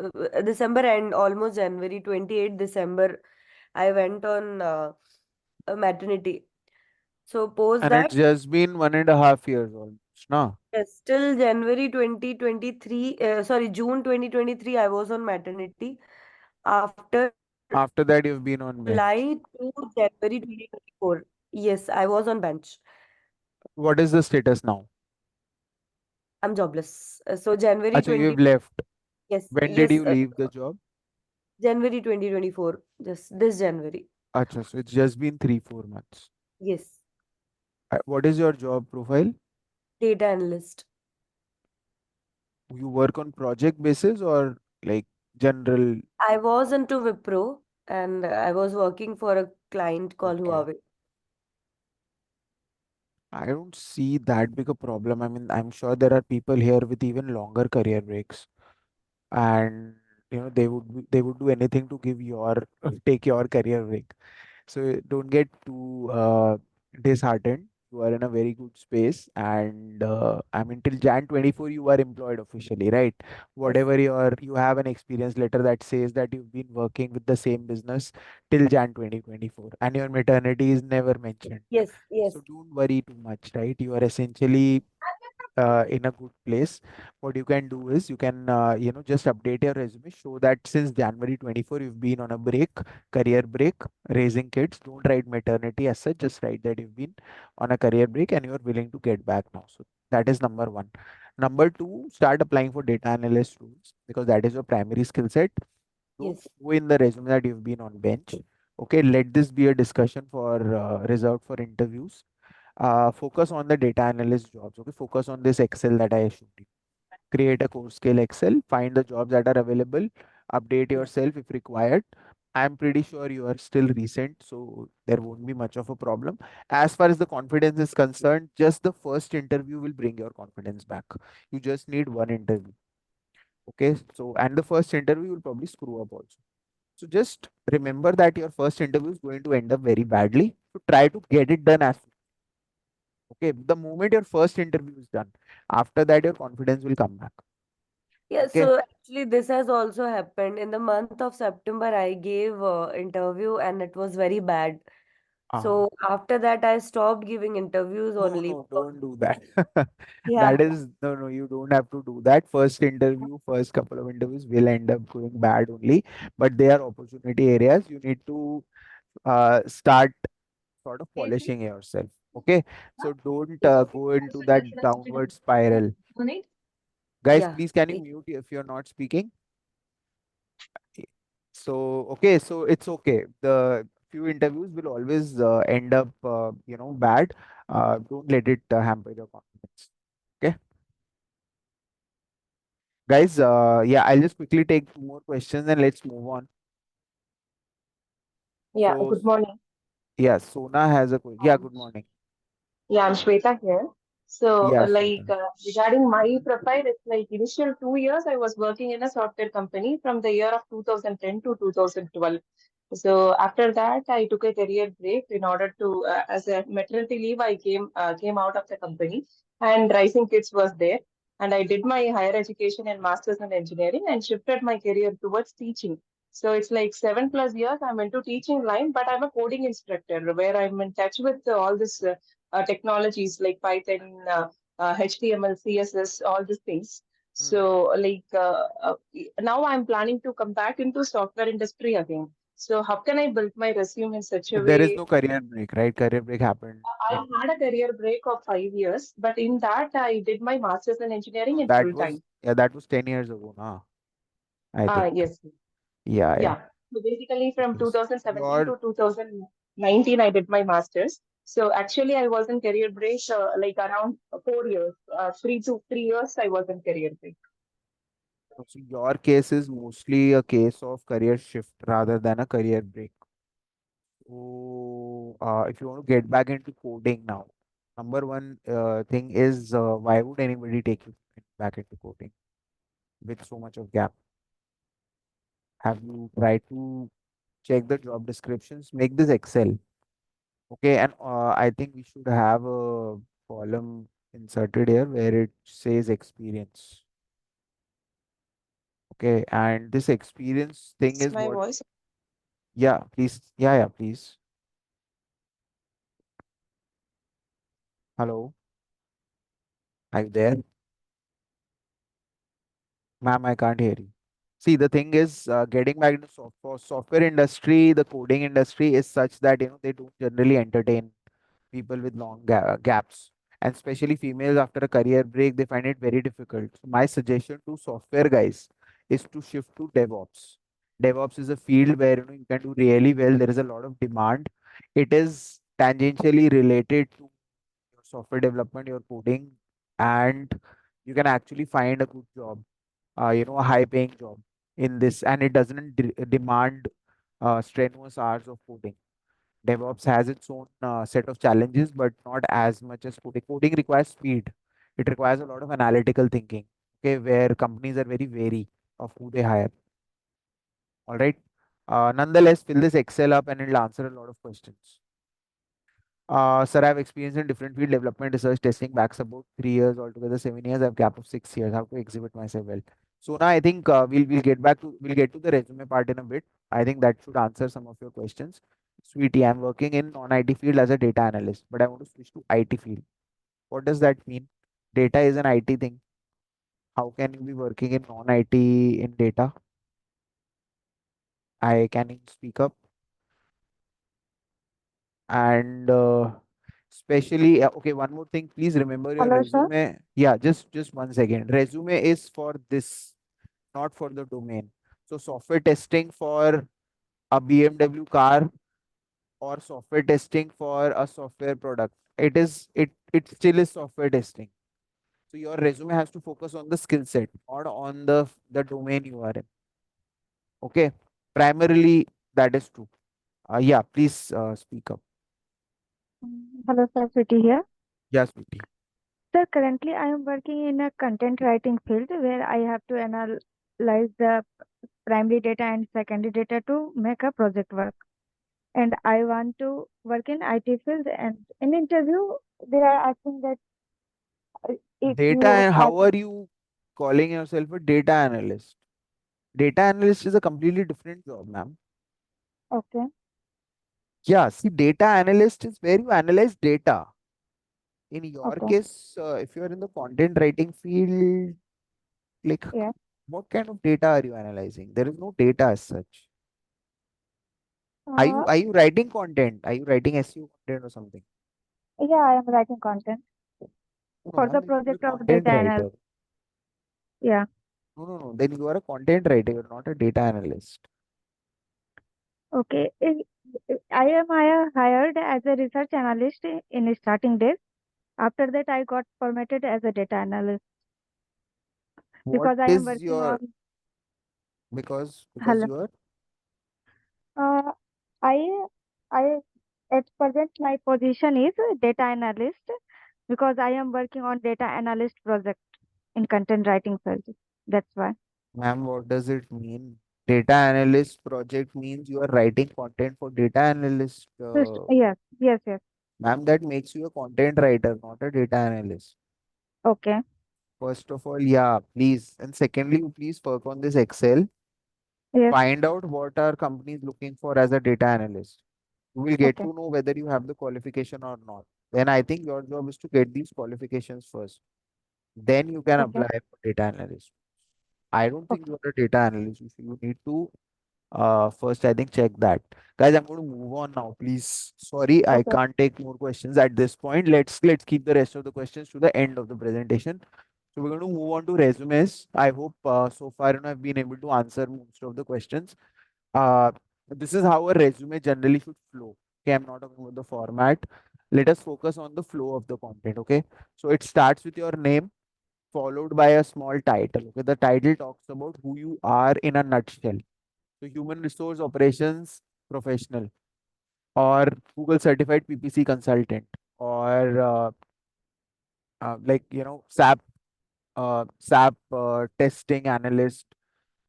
and almost January 28th December, I went on a maternity. So post And that, it's just been 1.5 years almost, no? yes, till January 2023, sorry, June 2023, I was on maternity. After After that, you've been on July bench. to January 2024, yes, I was on bench. What is the status now? I'm jobless. So January Acha, 20, you've left. yes, When did yes, you leave the job? January 2024, just this January. Acha, so it's just been 3, 4 months. Yes, What is your job profile? data analyst. You work on project basis or like general? I was into Wipro and I was working for a client called Okay. Huawei. I don't see that big a problem. I mean, I'm sure there are people here with even longer career breaks, and they would do anything to give your take your career break. So don't get too disheartened. You are in a very good space, and I mean till Jan 24 you are employed officially, right? Yes, Whatever you have an experience letter that says that you've been working with the same business till Jan 2024, and your maternity is never mentioned. yes, yes, So don't worry too much, right? You are essentially in a good place. What you can do is you can just update your resume, show that since January 24 you've been on a break, career break, raising kids. Don't write maternity as such, just write that you've been on a career break and you're willing to get back now. So that is number one. Number two, start applying for data analyst roles because that is your primary skill set. Don't yes, show in the resume that you've been on bench. Okay, let this be a discussion for reserved for interviews. Focus on the data analyst jobs. Okay, focus on this Excel that I showed you. Create a core scale Excel, find the jobs that are available, update yes, yourself if required. I'm pretty sure you are still recent, so there won't be much of a problem. As far as the confidence is concerned, just the first interview will bring your confidence back. You just need one interview. Okay, so and the first interview will probably screw up also. So just remember that your first interview is going to end up very badly. So try to get it done as okay. The moment your first interview is done, after that your confidence will come back. yes. Okay. So actually, this has also happened in the month of September. I gave interview and it was very bad. Uh, So after that, I stopped giving interviews no, only. no, don't do that. Yeah. That is no, no, you don't have to do that. First interview, first couple of interviews will end up going bad only, but they are opportunity areas. You need to start sort of polishing yourself. Okay, so don't go into that downward spiral. Guys, Yeah. please can you mute if you're not speaking? So, okay, so it's okay. The few interviews will always end up, bad. Don't let it hamper your confidence. Okay, guys. Yeah, I'll just quickly take two more questions and let's move on. Yeah, So, good morning. yeah, Sona has a question. Yeah, good morning. Yeah, I'm Shweta here. So, Yeah, Shweta. regarding my profile, it's like initial 2 years I was working in a software company from the year of 2010 to 2012. So after that, I took a career break in order to, as a maternity leave, I came out of the company, and Rising Kids was there, and I did my higher education and masters in engineering and shifted my career towards teaching. So it's like 7+ years I'm into teaching line, but I'm a coding instructor where I'm in touch with all this technologies like Python, HTML, CSS, all these things. Hmm. So now I'm planning to come back into software industry again. So how can I build my resume in such So a there is way? no career break, right? Career break happened. I had a career break of 5 years, but in that I did my master's in engineering No, in that full was time. yeah, that was 10 years ago, nah. I think. Yes. Yeah, yeah. Yeah. So basically from Okay. 2017 Your to 2019, I did my master's. So actually, I was in career break like around 4 years, 3 to 3 years, I was in career break. so your case is mostly a case of career shift rather than a career break. So, if you want to get back into coding now, number one thing is why would anybody take you back into coding with so much of gap? Have you tried to check the job descriptions? Make this Excel, okay? And I think we should have a column inserted here where it says experience, okay? And this experience thing It's is my what? voice. Yeah, please. Yeah, yeah, please. Hello, are you there? Ma'am, I can't hear you. See, the thing is, getting back into for software industry, the coding industry is such that they don't generally entertain people with long gaps, and especially females after a career break, they find it very difficult. So my suggestion to software guys is to shift to DevOps. DevOps is a field where you can do really well. There is a lot of demand. It is tangentially related to your software development, your coding, and you can actually find a good job, a high paying job in this, and it doesn't demand strenuous hours of coding. DevOps has its own set of challenges, but not as much as coding. Coding requires speed. It requires a lot of analytical thinking, okay, where companies are very wary of who they hire. All right. Nonetheless, fill this Excel up and it'll answer a lot of questions. Sir, I have experience in different field development, research, testing, backs about 3 years, altogether 7 years. I have gap of 6 years. How to exhibit myself well? So now I think we'll get to the resume part in a bit. I think that should answer some of your questions. Sweetie, I'm working in non-IT field as a data analyst, but I want to switch to IT field. What does that mean? Data is an IT thing. How can you be working in non-IT in data? I can you speak up? And especially okay, one more thing, please remember your Hello, sir. resume. Yeah, just 1 second. Resume is for this, not for the domain. So software testing for a BMW car or software testing for a software product, it still is software testing. So your resume has to focus on the skill set, not on the domain you are in. Okay, primarily that is true. Yeah, please speak up. Hello, sir. Sweetie here. Yeah, sweetie. Sir, currently I am working in a content writing field where I have to analyze the primary data and secondary data to make a project work. And I want to work in IT field. And in interview, they are asking that if Data, you and have, how are you calling yourself a data analyst? Data analyst is a completely different job, ma'am. okay, Yeah, see, data analyst is where you analyze data. In your okay, case, if you are in the content writing field, like yeah, what kind of data are you analyzing? There is no data as such. Are you uh, are you writing content? Are you writing SEO content or something? yeah, I am writing content No, for ma'am, the then you're a project of content data analyst. writer. Yeah, No, no, no. Then you are a content writer. You're not a data analyst. okay. I am hired as a research analyst in starting days. After that, I got promoted as a data analyst What because I am is working your on. because Hello. you are Uh, I I at present my position is a data analyst because I am working on data analyst project in content writing field. That's why. Ma'am, what does it mean? Data analyst project means you are writing content for data analyst. Yes, yes, yes. Ma'am, that makes you a content writer, not a data analyst. Okay, First of all, yeah, please. And secondly, you please work on this Excel. yes, Find out what are companies looking for as a data analyst. You will get okay, to know whether you have the qualification or not. Then I think your job is to get these qualifications first. Then you can okay, apply for data analyst. I don't think okay, you are a data analyst. You need to first, I think, check that. Guys, I'm going to move on now, please. Sorry, I okay, can't take more questions at this point. Let's keep the rest of the questions to the end of the presentation. So we're going to move on to resumes. I hope so far I've been able to answer most of the questions. Uh, this is how a resume generally should flow. Okay, I'm not talking about the format. Let us focus on the flow of the content. Okay, so it starts with your name followed by a small title. Okay, the title talks about who you are in a nutshell. So human resource operations professional, or Google certified PPC consultant, or SAP testing analyst,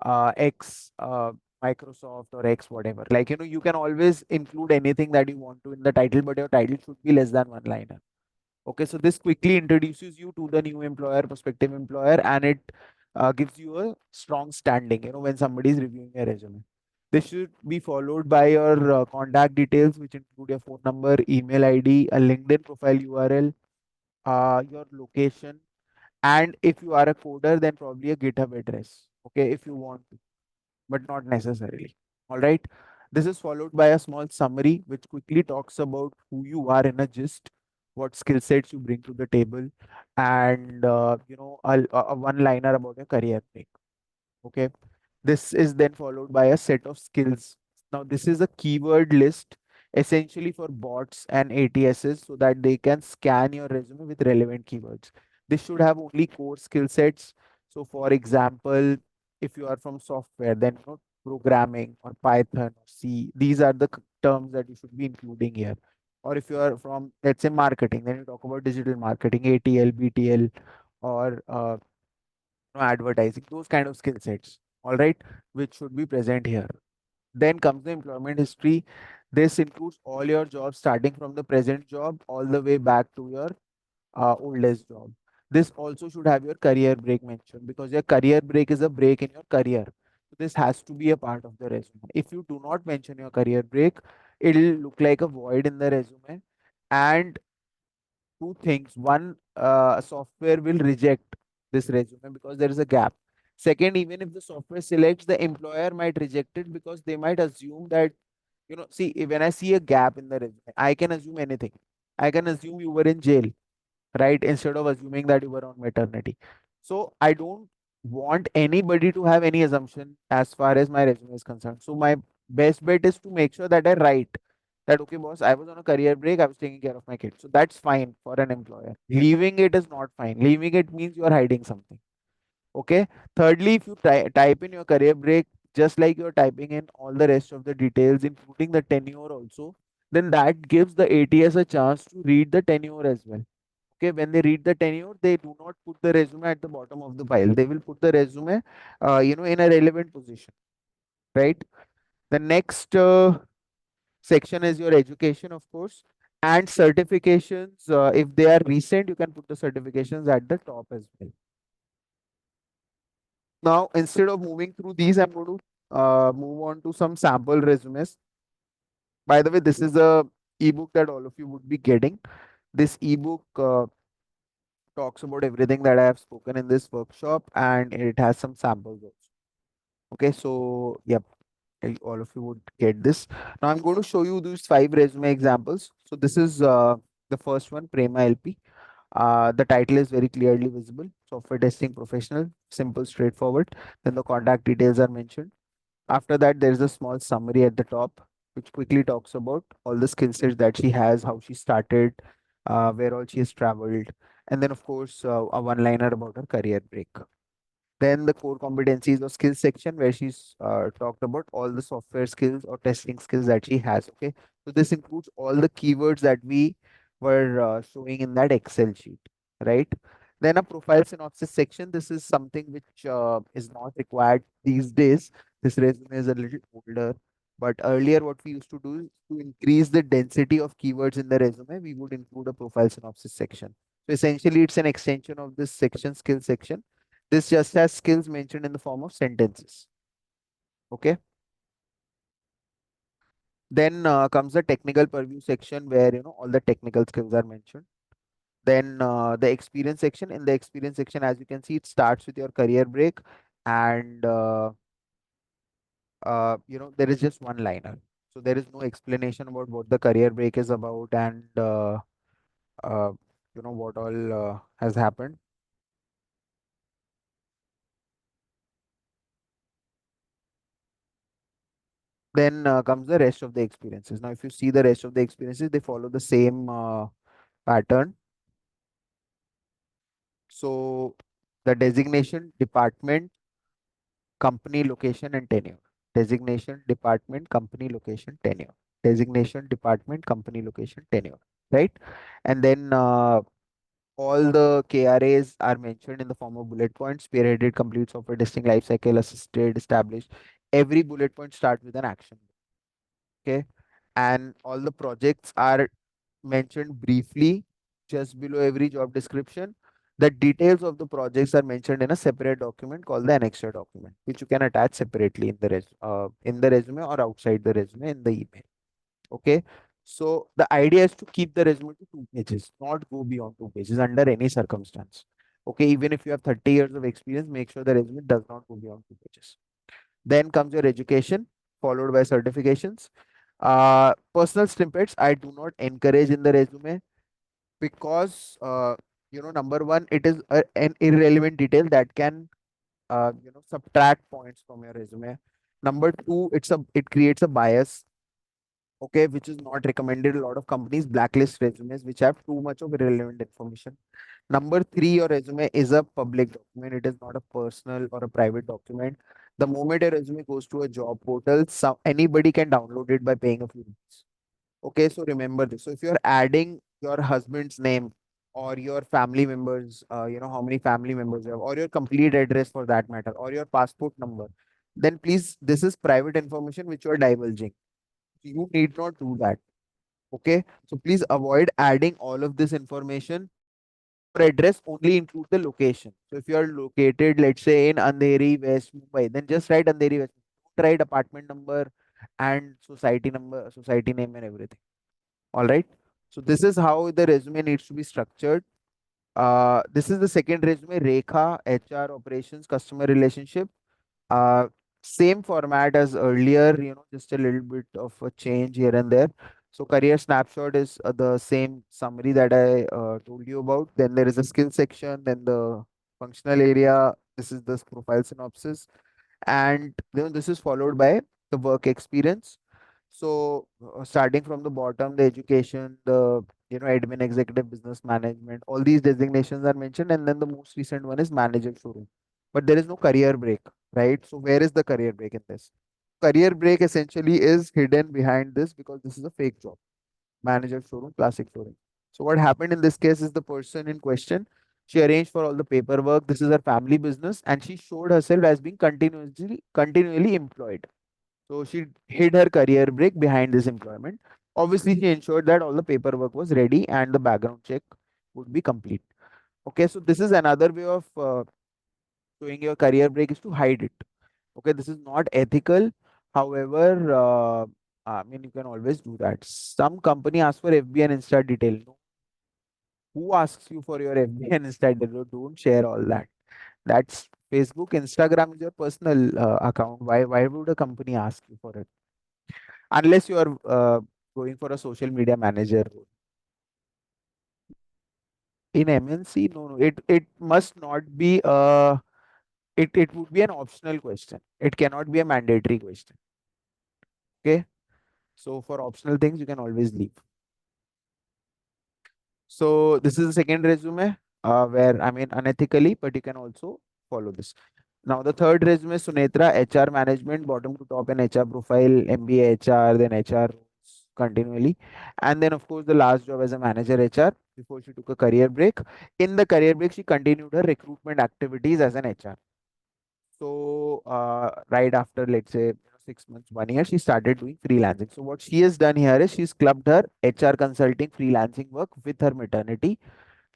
X Microsoft or X whatever. Like you can always include anything that you want to in the title, but your title should be less than one liner. Okay, so this quickly introduces you to the new employer, prospective employer, and it gives you a strong standing, when somebody is reviewing your resume. This should be followed by your contact details, which include your phone number, email ID, a LinkedIn profile URL, your location, and if you are a coder, then probably a GitHub address. Okay, if you want to, but not necessarily. All right. This is followed by a small summary, which quickly talks about who you are in a gist, what skill sets you bring to the table, and a one-liner about your career break. Okay. This is then followed by a set of skills. Now, this is a keyword list essentially for bots and ATSs so that they can scan your resume with relevant keywords. This should have only core skill sets. So, for example, if you are from software, then programming or Python or C, these are the terms that you should be including here. Or if you are from, let's say, marketing, then you talk about digital marketing, ATL, BTL, or advertising, those kind of skill sets, all right, which should be present here. Then comes the employment history. This includes all your jobs starting from the present job all the way back to your oldest job. This also should have your career break mentioned because your career break is a break in your career. So this has to be a part of the resume. If you do not mention your career break, it'll look like a void in the resume. And two things. One, software will reject this resume because there is a gap. Second, even if the software selects, the employer might reject it because they might assume that, see, when I see a gap in the resume, I can assume anything. I can assume you were in jail, right? Instead of assuming that you were on maternity. So I don't want anybody to have any assumption as far as my resume is concerned. So my best bet is to make sure that I write that, okay, boss, I was on a career break, I was taking care of my kids. So that's fine for an employer. Leaving it is not fine. Leaving it means you are hiding something. Okay. Thirdly, if you type in your career break, just like you're typing in all the rest of the details, including the tenure also, then that gives the ATS a chance to read the tenure as well. Okay, when they read the tenure, they do not put the resume at the bottom of the pile. They will put the resume, in a relevant position, right? The next section is your education, of course, and certifications. If they are recent, you can put the certifications at the top as well. Now, instead of moving through these, I'm going to move on to some sample resumes. By the way, this is a ebook that all of you would be getting. This ebook talks about everything that I have spoken in this workshop, and it has some samples also. Okay, so yep, all of you would get this. Now I'm going to show you these 5 resume examples. So this is the first one, Prema LP. The title is very clearly visible. Software testing professional, simple, straightforward. Then the contact details are mentioned. After that, there is a small summary at the top, which quickly talks about all the skill sets that she has, how she started, where all she has traveled, and then, of course, a one-liner about her career break. Then the core competencies or skills section where she's talked about all the software skills or testing skills that she has. Okay, so this includes all the keywords that we were showing in that Excel sheet, right? Then a profile synopsis section. This is something which is not required these days. This resume is a little older, but earlier what we used to do is to increase the density of keywords in the resume, we would include a profile synopsis section. So essentially, it's an extension of this section, skill section. This just has skills mentioned in the form of sentences. Okay. Then comes the technical purview section where all the technical skills are mentioned. Then the experience section. In the experience section, as you can see, it starts with your career break, and there is just one liner. So there is no explanation about what the career break is about and uh, what all has happened. Then comes the rest of the experiences. Now, if you see the rest of the experiences, they follow the same pattern. So the designation, department, company, location, and tenure. Designation, department, company, location, tenure. Designation, department, company, location, tenure. Right? And then all the KRAs are mentioned in the form of bullet points, spearheaded, complete software testing lifecycle, assisted, established. Every bullet point starts with an action. Okay. And all the projects are mentioned briefly just below every job description. The details of the projects are mentioned in a separate document called the annexure document, which you can attach separately in the resume or outside the resume in the email. Okay. So the idea is to keep the resume to 2 pages, not go beyond 2 pages under any circumstance. Okay, even if you have 30 years of experience, make sure the resume does not go beyond 2 pages. Then comes your education, followed by certifications. Personal snippets, I do not encourage in the resume because, number one, it is an irrelevant detail that can, subtract points from your resume. Number two, it creates a bias, okay, which is not recommended. A lot of companies blacklist resumes which have too much of irrelevant information. Number three, your resume is a public document. It is not a personal or a private document. The moment your resume goes to a job portal, anybody can download it by paying a few rupees. Okay, so remember this. So if you're adding your husband's name or your family members, how many family members you have, or your complete address for that matter, or your passport number, then please, this is private information which you are divulging. You need not do that. Okay, so please avoid adding all of this information. Your address only include the location. So if you are located, let's say in Andheri, West Mumbai, then just write Andheri, West Mumbai. Don't write apartment number and society number, society name and everything. All right. So this is how the resume needs to be structured. This is the second resume, Rekha, HR operations, customer relationship. Uh, Same format as earlier, just a little bit of a change here and there. So career snapshot is the same summary that I told you about. Then there is a skill section, then the functional area. This is the profile synopsis, and this is followed by the work experience. So starting from the bottom, the education, the admin, executive, business management, all these designations are mentioned, and then the most recent one is manager showroom. But there is no career break, right? So where is the career break in this? Career break essentially is hidden behind this because this is a fake job. Manager showroom, classic showroom. So what happened in this case is the person in question, she arranged for all the paperwork. This is her family business, and she showed herself as being continually employed. So she hid her career break behind this employment. Obviously, she ensured that all the paperwork was ready and the background check would be complete. Okay, so this is another way of showing your career break is to hide it. Okay, this is not ethical. However, I mean, you can always do that. Some company asks for FB and Insta detail. No, who asks you for your FB and Insta detail? Don't share all that. That's Facebook, Instagram is your personal account. Why would a company ask you for it? Unless you are going for a social media manager role. In MNC, no, it must not be it would be an optional question. It cannot be a mandatory question. Okay, so for optional things you can always leave. So this is the second resume where, I mean, unethically, but you can also follow this. Now the third resume, Sunetra, HR management, bottom to top, an HR profile, MBA HR, then HR roles continually. And then of course the last job as a manager HR before she took a career break. In the career break, she continued her recruitment activities as an HR. So right after, let's say, 6 months, 1 year, she started doing freelancing. So what she has done here is she's clubbed her HR consulting freelancing work with her maternity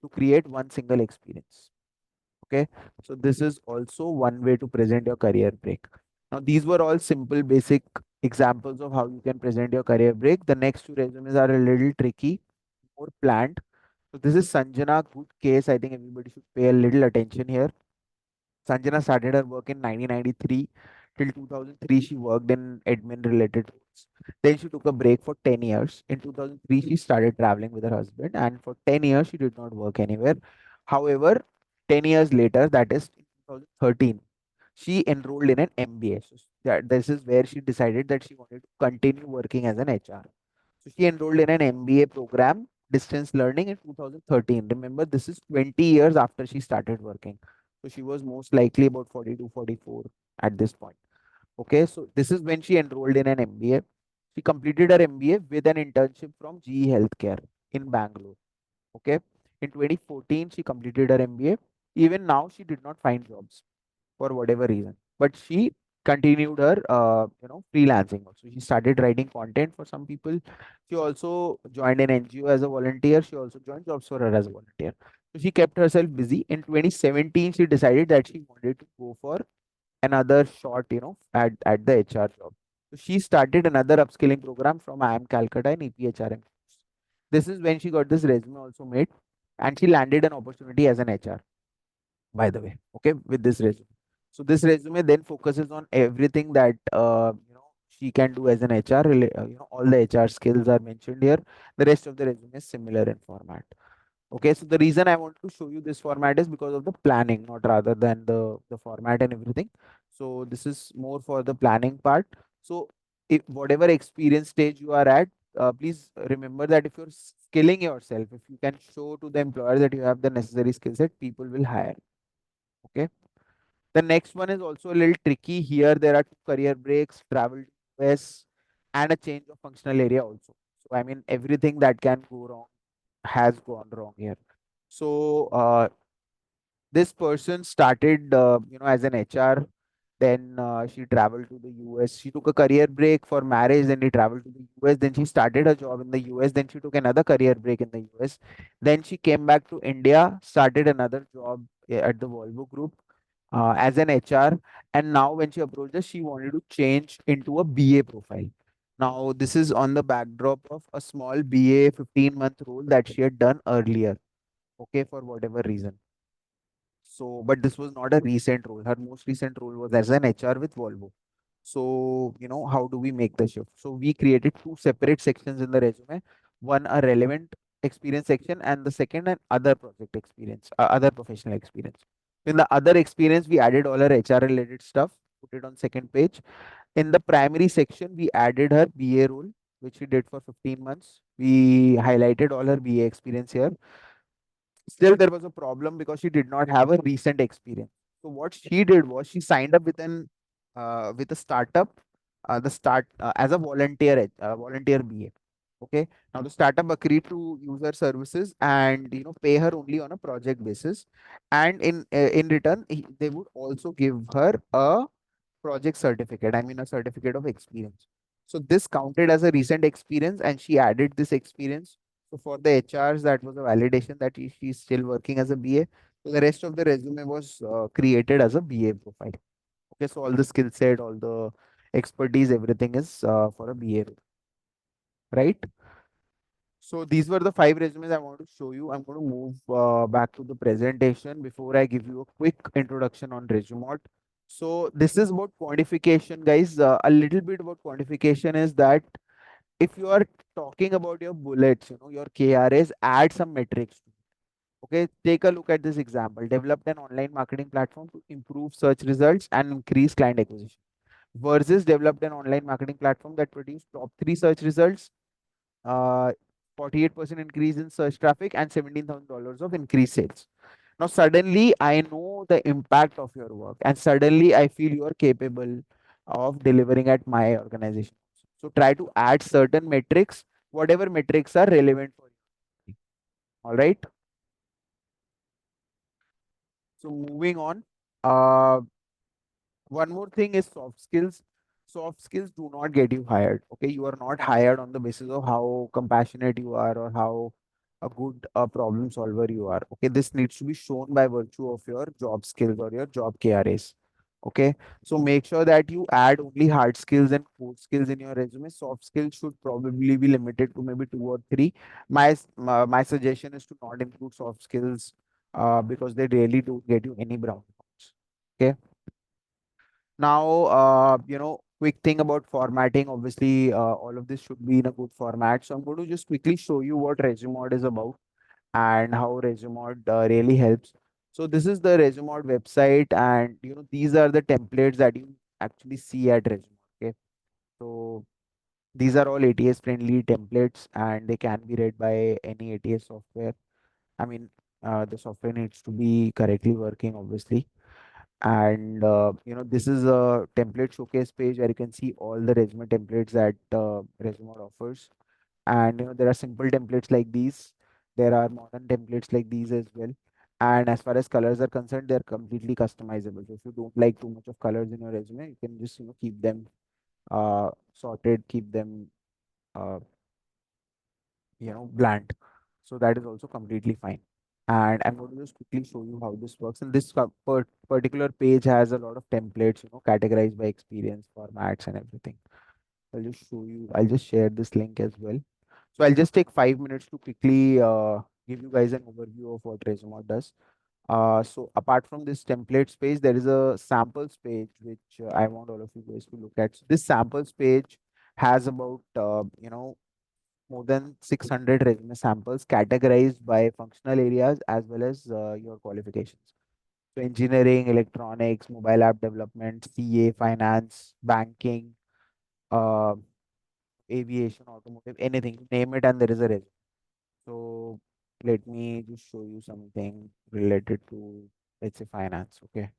to create one single experience. Okay, so this is also one way to present your career break. Now these were all simple basic examples of how you can present your career break. The next two resumes are a little tricky, more planned. So this is Sanjana, good case. I think everybody should pay a little attention here. Sanjana started her work in 1993. Till 2003, she worked in admin related roles. Then she took a break for 10 years. In 2003, she started traveling with her husband, and for 10 years, she did not work anywhere. However, 10 years later, that is in 2013, she enrolled in an MBA. So this is where she decided that she wanted to continue working as an HR. So she enrolled in an MBA program, distance learning, in 2013. Remember, this is 20 years after she started working. So she was most likely about 42, 44 at this point. Okay, so this is when she enrolled in an MBA. She completed her MBA with an internship from GE Healthcare in Bangalore. Okay, in 2014, she completed her MBA. Even now, she did not find jobs for whatever reason, but she continued her freelancing also. She started writing content for some people. She also joined an NGO as a volunteer. She also joined jobs for her as a volunteer. So she kept herself busy. In 2017, she decided that she wanted to go for another shot at the HR job. So she started another upskilling program from IIM Calcutta in EPHRM. This is when she got this resume also made, and she landed an opportunity as an HR, by the way, okay, with this resume. So this resume then focuses on everything that she can do as an HR. All the HR skills are mentioned here. The rest of the resume is similar in format. Okay, so the reason I want to show you this format is because of the planning, not rather than the format and everything. So this is more for the planning part. So if whatever experience stage you are at, please remember that if you're skilling yourself, if you can show to the employer that you have the necessary skill set, people will hire. Okay. The next one is also a little tricky. Here there are two career breaks, travel to US, and a change of functional area also. So I mean everything that can go wrong has gone wrong here. So this person started as an HR. Then she traveled to the US. She took a career break for marriage. Then he traveled to the US. Then she started a job in the US. Then she took another career break in the US. Then she came back to India, started another job at the Volvo Group as an HR. And now when she approached us, she wanted to change into a BA profile. Now this is on the backdrop of a small BA 15-month role that she had done earlier. Okay, for whatever reason. So, but this was not a recent role. Her most recent role was as an HR with Volvo. So, how do we make the shift? So, we created two separate sections in the resume. One, a relevant experience section, and the second, an other project experience, other professional experience. In the other experience, we added all her HR related stuff, put it on second page. In the primary section, we added her BA role, which she did for 15 months. We highlighted all her BA experience here. Still, there was a problem because she did not have a recent experience. So what she did was she signed up with a startup, the start as a volunteer BA. Okay. Now the startup agreed to use her services and pay her only on a project basis, and in return they would also give her a project certificate. I mean a certificate of experience. So this counted as a recent experience, and she added this experience. So for the HRs, that was a validation that she's still working as a BA. So the rest of the resume was created as a BA profile. Okay, so all the skill set, all the expertise, everything is for a BA, right? So these were the 5 resumes I want to show you. I'm going to move back to the presentation before I give you a quick introduction on Resumot. So this is about quantification, guys. A little bit about quantification is that if you are talking about your bullets, your KRAs, add some metrics. Okay, take a look at this example. Developed an online marketing platform to improve search results and increase client acquisition. Versus developed an online marketing platform that produced top 3 search results, uh, 48% increase in search traffic, and $17,000 of increased sales. Now, suddenly I know the impact of your work, and suddenly I feel you are capable of delivering at my organization. So, try to add certain metrics, whatever metrics are relevant for you. All right. So, moving on. Uh, One more thing is soft skills. Soft skills do not get you hired. Okay, you are not hired on the basis of how compassionate you are or how a good problem solver you are. Okay, this needs to be shown by virtue of your job skills or your job KRAs. Okay, so make sure that you add only hard skills and core skills in your resume. Soft skills should probably be limited to maybe 2 or 3. My suggestion is to not include soft skills because they really don't get you any brown points. Okay. Now, quick thing about formatting. Obviously, all of this should be in a good format. So I'm going to just quickly show you what Resumod is about and how Resumod really helps. So this is the Resumod website, and these are the templates that you actually see at Resumod. Okay, so these are all ATS friendly templates, and they can be read by any ATS software. I mean, the software needs to be correctly working, obviously. And this is a template showcase page where you can see all the resume templates that Resumod offers. And there are simple templates like these. There are modern templates like these as well. And as far as colors are concerned, they're completely customizable. So if you don't like too much of colors in your resume, you can just keep them sorted, keep them uh, bland. So that is also completely fine. And I'm going to just quickly show you how this works. And this particular page has a lot of templates, categorized by experience, formats, and everything. I'll just show you. I'll just share this link as well. So I'll just take 5 minutes to quickly give you guys an overview of what Resume does. So apart from this templates page, there is a samples page which I want all of you guys to look at. So this samples page has about more than 600 resume samples categorized by functional areas as well as your qualifications. So engineering, electronics, mobile app development, CA, finance, banking, uh, aviation, automotive, anything, you name it, and there is a resume. So let me just show you something related to, let's say, finance. Okay.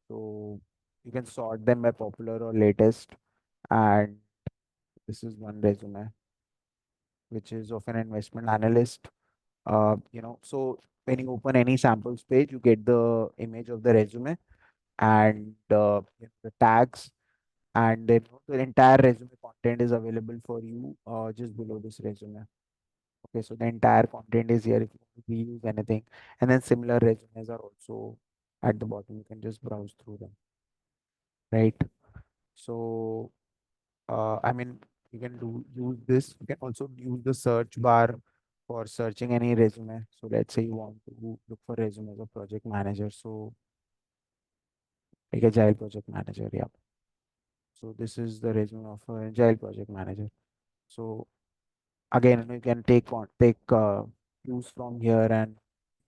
So you can sort them by popular or latest. And this is one resume, which is of an investment analyst. So when you open any samples page, you get the image of the resume and the tags, and then the entire resume content is available for you just below this resume. Okay, so the entire content is here if you want to reuse anything. And then similar resumes are also at the bottom. You can just browse through them, right? So, I mean, you can use this. You can also use the search bar for searching any resume. So let's say you want to look for resume as a project manager. So like agile project manager, yeah. So this is the resume of an agile project manager. So again, you can take cues from here and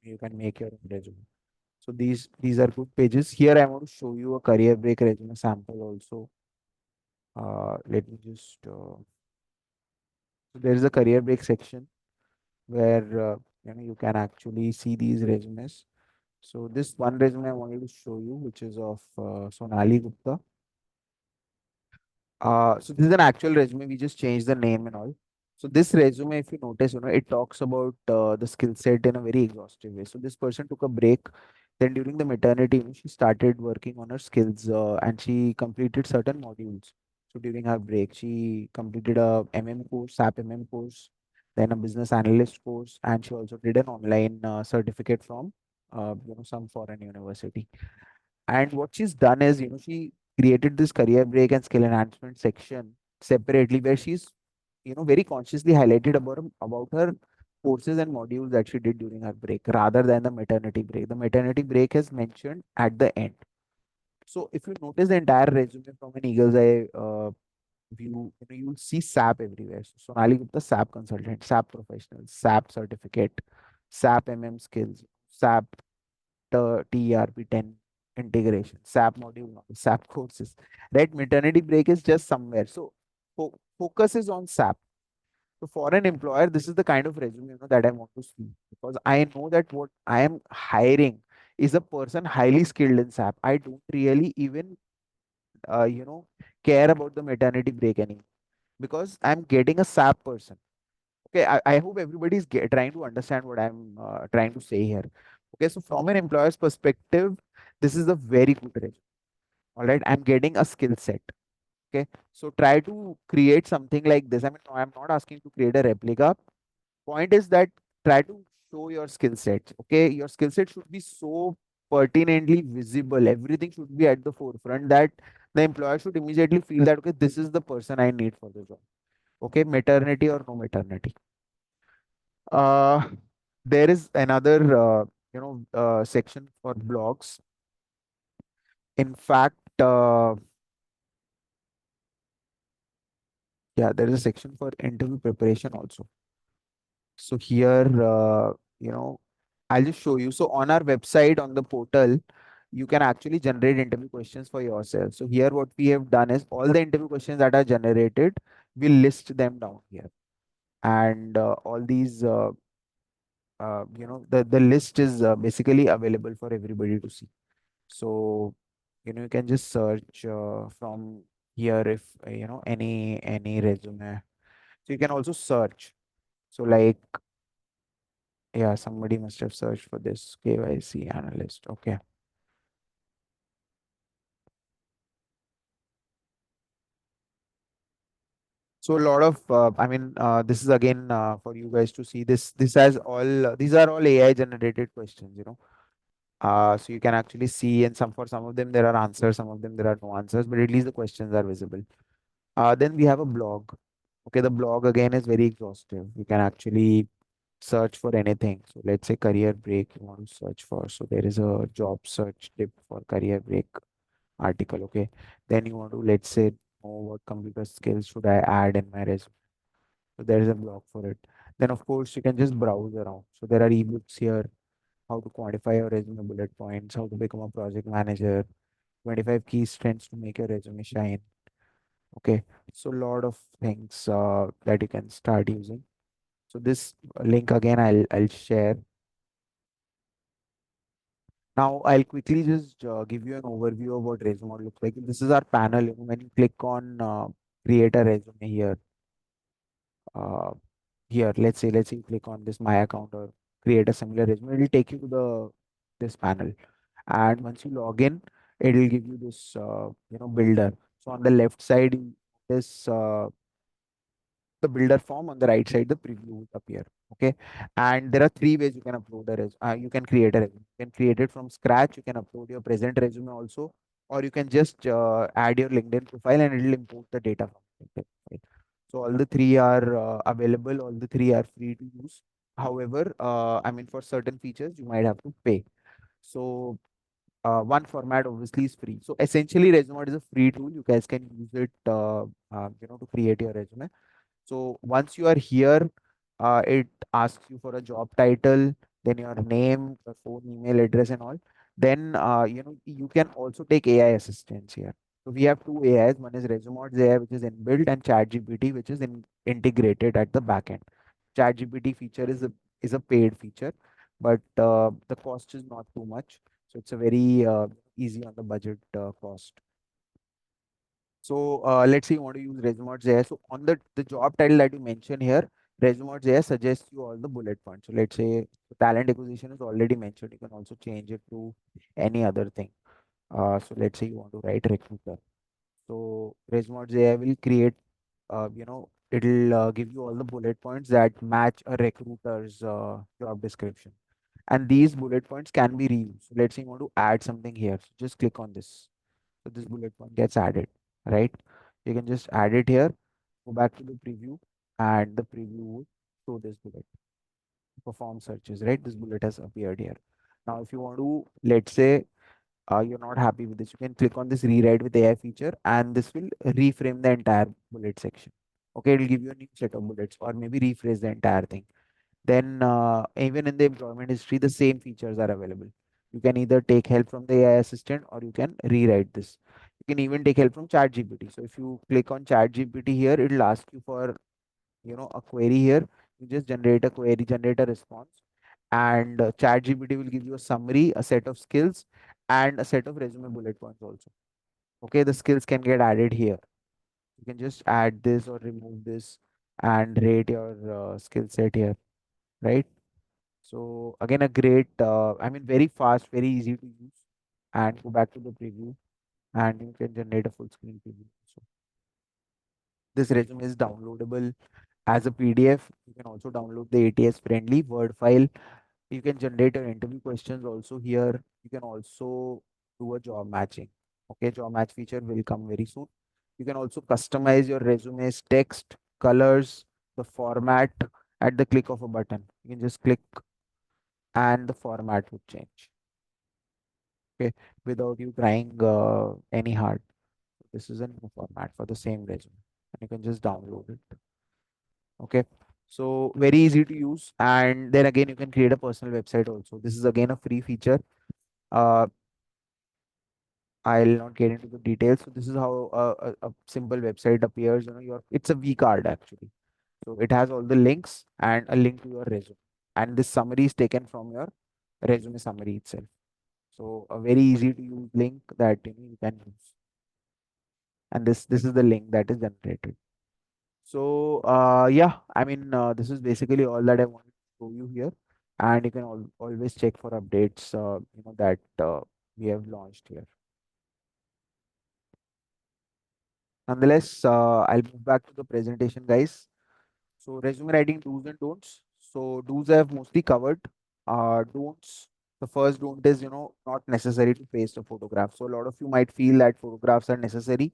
you can make your own resume. So these are good pages. Here I want to show you a career break resume sample also. Let me just so there is a career break section where you can actually see these resumes. So this one resume I wanted to show you, which is of Sonali Gupta. So this is an actual resume. We just changed the name and all. So this resume, if you notice, it talks about the skill set in a very exhaustive way. So this person took a break. Then during the maternity, she started working on her skills and she completed certain modules. So during her break, she completed a MM course, SAP MM course, then a business analyst course, and she also did an online certificate from some foreign university. And what she's done is, she created this career break and skill enhancement section separately where she's, very consciously highlighted about her courses and modules that she did during her break rather than the maternity break. The maternity break is mentioned at the end. So if you notice the entire resume from an eagle's eye view, you'll see SAP everywhere. So Sonali Gupta, SAP consultant, SAP professional, SAP certificate, SAP MM skills, SAP TERP 10 integration, SAP module, SAP courses. Right? Maternity break is just somewhere. So focus is on SAP. So for an employer, this is the kind of resume that I want to see because I know that what I am hiring is a person highly skilled in SAP. I don't really even uh, you know care about the maternity break anymore because I'm getting a SAP person. Okay, I hope everybody's trying to understand what I'm trying to say here. Okay, so from an employer's perspective, this is a very good resume. All right, I'm getting a skill set. Okay, so try to create something like this. I mean, no, I'm not asking to create a replica. Point is that try to show your skill set. Okay, your skill set should be so pertinently visible. Everything should be at the forefront that the employer should immediately feel that okay, this is the person I need for the job. Okay, maternity or no maternity. Uh, there is another section for blogs. In fact, yeah, there is a section for interview preparation also. So here, I'll just show you. So on our website, on the portal, you can actually generate interview questions for yourself. So here, what we have done is all the interview questions that are generated, we list them down here, and all these, the list is basically available for everybody to see. So, you can just search from here if any resume. So you can also search. So like, yeah, somebody must have searched for this KYC analyst. Okay. So a lot of, this is again for you guys to see this. This has all, these are all AI generated questions. So you can actually see, and for some of them there are answers, some of them there are no answers, but at least the questions are visible. Then we have a blog. Okay, the blog again is very exhaustive. You can actually search for anything. So let's say career break you want to search for. So there is a job search tip for career break article. Okay, then you want to, let's say, know what computer skills should I add in my resume. So there is a blog for it. Then of course you can just browse around. So there are ebooks here, how to quantify your resume bullet points, how to become a project manager, 25 key strengths to make your resume shine. Okay, so a lot of things that you can start using. So this link again I'll share. Now I'll quickly just give you an overview of what resume looks like. This is our panel. You know, when you click on create a resume here, uh, here let's say you click on this my account or create a similar resume, it will take you to the this panel. And once you log in, it will give you this builder. So on the left side, this the builder form, on the right side the preview will appear. Okay, and there are three ways you can upload a resume. You can create a resume, you can create it from scratch, you can upload your present resume also, or you can just add your LinkedIn profile and it will import the data from LinkedIn profile. So all the three are available, all the three are free to use. However, I mean, for certain features you might have to pay. So one format obviously is free. So essentially resume is a free tool, you guys can use it to create your resume. So once you are here, it asks you for a job title, then your name, your phone, email address, and all. Then you can also take AI assistance here. So we have two AIs. One is Resume AI, which is inbuilt, and ChatGPT, which is integrated at the back end. ChatGPT feature is a paid feature, but the cost is not too much. So it's a very easy on the budget cost. So let's say you want to use Resume.js. So on the job title that you mentioned here, Resume.js suggests you all the bullet points. So let's say talent acquisition is already mentioned. You can also change it to any other thing. So let's say you want to write recruiter. So Resume.js will create, it'll give you all the bullet points that match a recruiter's job description. And these bullet points can be reused. So let's say you want to add something here. So just click on this. So this bullet point gets added, right? You can just add it here, go back to the preview, and the preview would show this bullet. Perform searches, right? This bullet has appeared here. Now, if you want to, let's say, you're not happy with this, you can click on this rewrite with AI feature, and this will reframe the entire bullet section. Okay, it'll give you a new set of bullets, or maybe rephrase the entire thing. Then even in the employment history, the same features are available. You can either take help from the AI assistant or you can rewrite this. You can even take help from ChatGPT. So if you click on ChatGPT here, it'll ask you for a query here. You just generate a query, generate a response, and ChatGPT will give you a summary, a set of skills, and a set of resume bullet points also. Okay, the skills can get added here. You can just add this or remove this and rate your skill set here, right? So again, a great, very fast, very easy to use. And go back to the preview, and you can generate a full screen preview. So this resume is downloadable as a PDF. You can also download the ATS friendly Word file. You can generate your interview questions also here. You can also do a job matching. Okay, job match feature will come very soon. You can also customize your resume's text, colors, the format at the click of a button. You can just click and the format would change. Okay, without you trying any hard. This is a new format for the same resume, and you can just download it. Okay, so very easy to use, and then again you can create a personal website also. This is again a free feature. uh I'll not get into the details. So this is how a simple website appears. It's a V card actually. So it has all the links and a link to your resume, and this summary is taken from your resume summary itself. So a very easy to use link that you can use, and this is the link that is generated. So yeah, this is basically all that I wanted to show you here, and you can always check for updates that we have launched here. Nonetheless, I'll move back to the presentation, guys. So resume writing do's and don'ts. So do's I have mostly covered. Don'ts. The first don't is not necessary to paste a photograph. So a lot of you might feel that photographs are necessary.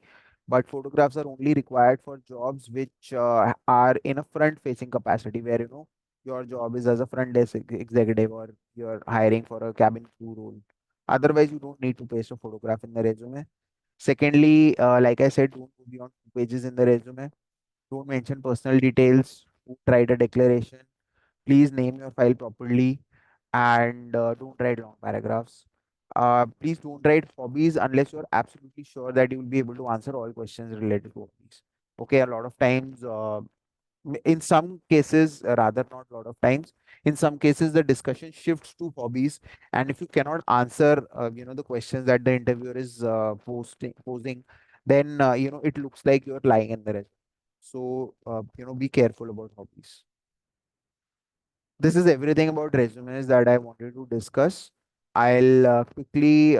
but photographs are only required for jobs which are in a front facing capacity, where your job is as a front desk executive, or you're hiring for a cabin crew role. Otherwise, you don't need to paste a photograph in the resume. Secondly, like I said, don't go beyond 2 pages in the resume. Don't mention personal details. Don't write a declaration. Please name your file properly, and don't write long paragraphs. Please don't write hobbies unless you're absolutely sure that you will be able to answer all questions related to hobbies. Okay, a lot of times, in some cases, rather not a lot of times, in some cases, the discussion shifts to hobbies, and if you cannot answer, the questions that the interviewer is posing, then it looks like you're lying in the resume. So, be careful about hobbies. This is everything about resumes that I wanted to discuss. I'll quickly,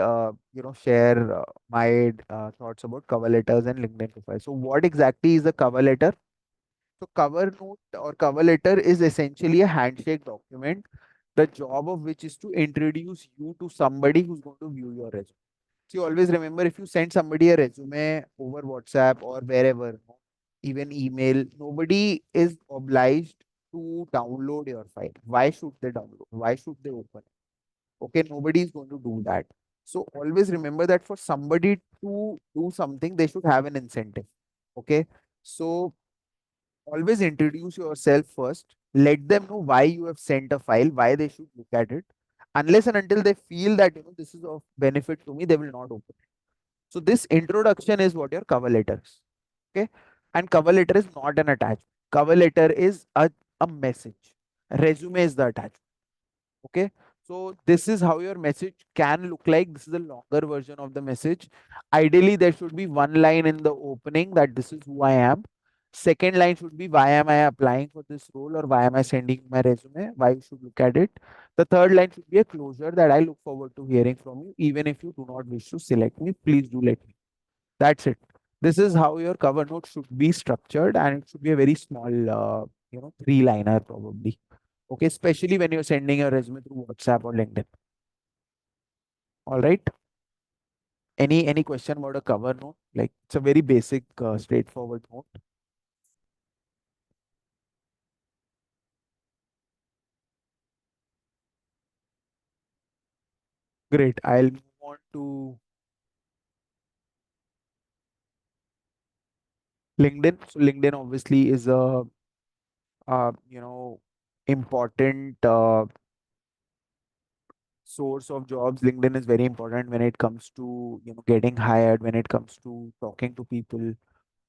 share my thoughts about cover letters and LinkedIn profile. So, what exactly is a cover letter? So, cover note or cover letter is essentially a handshake document, the job of which is to introduce you to somebody who's going to view your resume. So, you always remember, if you send somebody a resume over WhatsApp or wherever, even email, nobody is obliged to download your file. Why should they download? Why should they open it? Okay, nobody is going to do that. So always remember that for somebody to do something, they should have an incentive. Okay, so always introduce yourself first. Let them know why you have sent a file, why they should look at it. Unless and until they feel that this is of benefit to me, they will not open it. So this introduction is what your cover letter is. Okay, and cover letter is not an attachment. Cover letter is a message. Resume is the attachment. Okay, so this is how your message can look like. This is a longer version of the message. Ideally, there should be one line in the opening that this is who I am. Second line should be why am I applying for this role, or why am I sending my resume, why you should look at it. The third line should be a closure that I look forward to hearing from you. Even if you do not wish to select me, please do let me. That's it. This is how your cover note should be structured, and it should be a very small, three-liner probably. Okay, especially when you're sending your resume through WhatsApp or LinkedIn. All right. Any question about a cover note? Like, it's a very basic, straightforward note. Great. I'll move on to LinkedIn. So LinkedIn obviously is a important source of jobs. LinkedIn is very important when it comes to getting hired, when it comes to talking to people.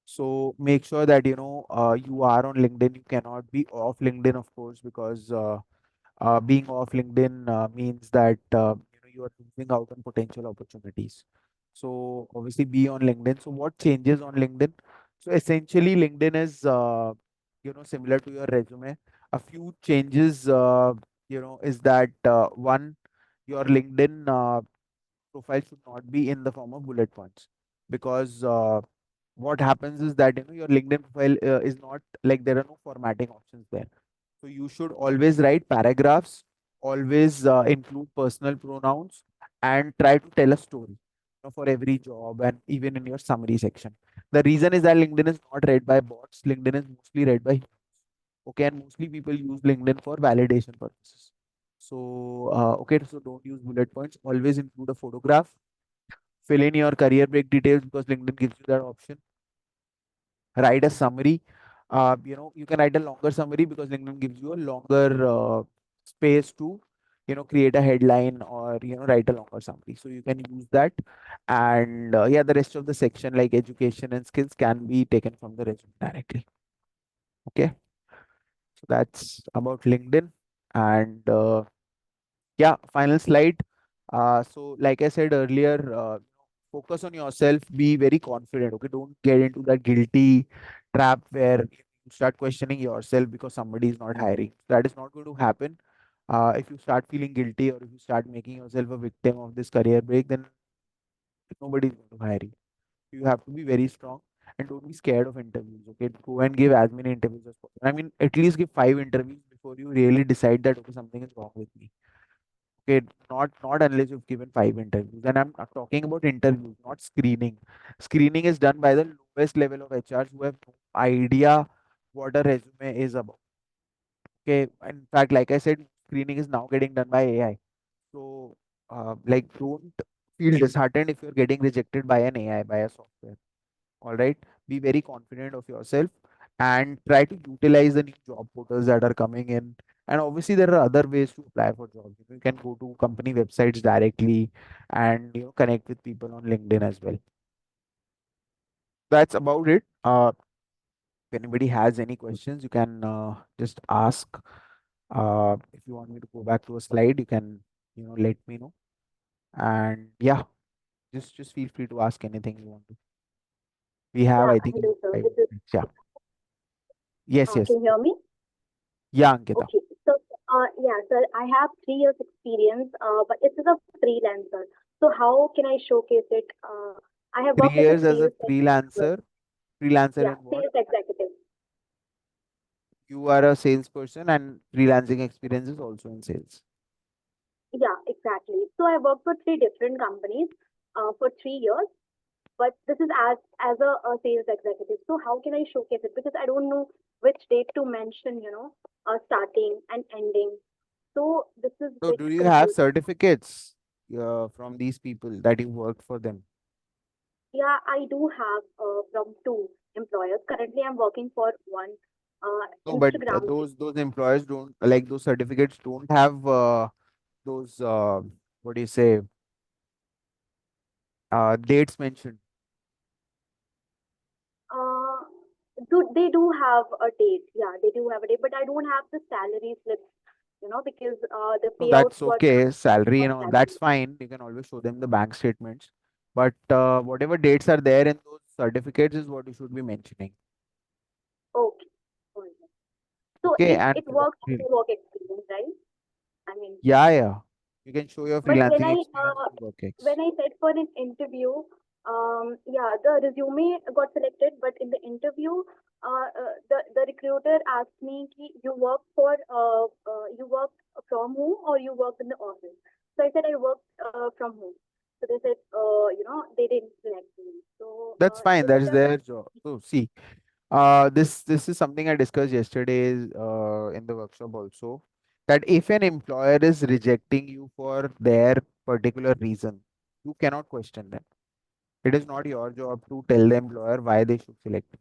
So make sure that you are on LinkedIn. You cannot be off LinkedIn, of course, because being off LinkedIn means that you are losing out on potential opportunities. So obviously be on LinkedIn. So what changes on LinkedIn? So essentially LinkedIn is similar to your resume. A few changes is that one, your LinkedIn profile should not be in the form of bullet points, because what happens is that your LinkedIn profile is not like, there are no formatting options there. So you should always write paragraphs, always include personal pronouns, and try to tell a story, for every job, and even in your summary section. The reason is that LinkedIn is not read by bots. LinkedIn is mostly read by humans. Okay, and mostly people use LinkedIn for validation purposes. So okay, so don't use bullet points. Always include a photograph. Fill in your career break details, because LinkedIn gives you that option. Write a summary. You can write a longer summary, because LinkedIn gives you a longer space to create a headline, or write a longer summary, so you can use that. And yeah, the rest of the section, like education and skills, can be taken from the resume directly. Okay, so that's about LinkedIn. And yeah, final slide. So like I said earlier, focus on yourself, be very confident. Okay, don't get into that guilty trap where you start questioning yourself because somebody is not hiring. That is not going to happen. If you start feeling guilty, or if you start making yourself a victim of this career break, then nobody is going to hire you. You have to be very strong, and don't be scared of interviews. Okay, go and give as many interviews as possible. I mean, at least give 5 interviews before you really decide that okay, something is wrong with me. Okay, not unless you've given 5 interviews. And I'm talking about interviews, not screening. Screening is done by the lowest level of HRs who have no idea what a resume is about. Okay, in fact, like I said, screening is now getting done by AI. So, like, don't feel disheartened if you're getting rejected by an AI, by a software. All right, be very confident of yourself and try to utilize the new job portals that are coming in. And obviously, there are other ways to apply for jobs. You can go to company websites directly and connect with people on LinkedIn as well. That's about it. If anybody has any questions, you can just ask. If you want me to go back to a slide, you can let me know. And yeah, just feel free to ask anything you want to. We have, Yeah, I think, hello, sir. 5 minutes. Yeah. Yes, yes. Can you hear me? Yeah, Ankita. Okay. So, yeah, sir, I have 3 years experience, but it is a freelancer. So how can I showcase it? I have Three worked as a years as a sales executive. freelancer. Freelancer Yeah, in what? sales executive. You are a salesperson and freelancing experience is also in sales. Yeah, exactly. So I worked for 3 different companies, for 3 years. But this is as a sales executive. So how can I showcase it? Because I don't know which date to mention. Starting and ending. So this is So bit do you have confusing. certificates from these people that you worked for them? Yeah, I do have from 2 employers. Currently, I'm working for one No, but Instagram. those employers don't, like, those certificates don't have those what do you say, dates mentioned. Uh, they do have a date. Yeah, they do have a date, but I don't have the salary slips. Because the No, payouts that's got okay. Salary and all, that's calculated. fine. You can always show them the bank statements. But whatever dates are there in those certificates is what you should be mentioning. Okay. Alright. So Okay, it and works as a work experience, right? I mean, yeah, yeah. You can show your but freelancing experience on WorkX. when I said for an interview, yeah, the resume got selected, but in the interview, the recruiter asked me, ki, you work from home or you work in the office? So I said I work from home. So they said, they didn't select me. So That's fine. is it That's a their job. So see, this is something I discussed yesterday in the workshop also. That if an employer is rejecting you for their particular reason, you cannot question them. It is not your job to tell the employer why they should select you.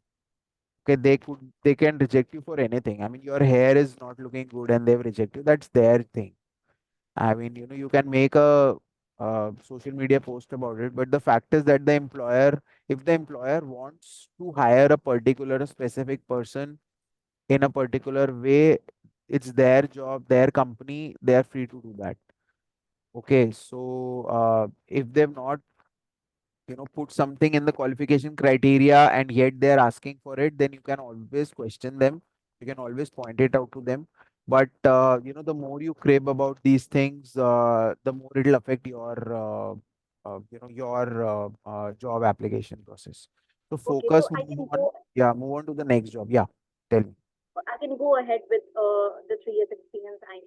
Okay, they can reject you for anything. I mean, your hair is not looking good and they've rejected you. That's their thing. I mean, you can make a social media post about it, but the fact is that if the employer wants to hire a particular specific person in a particular way, it's their job, their company, they are free to do that. Okay, so if they've not put something in the qualification criteria and yet they're asking for it, then you can always question them. You can always point it out to them. But the more you crib about these things, the more it'll affect your job application process. So okay? So focus, move on. Yeah, move on to the next job. Yeah, tell me. I can go ahead with the 3 years experience I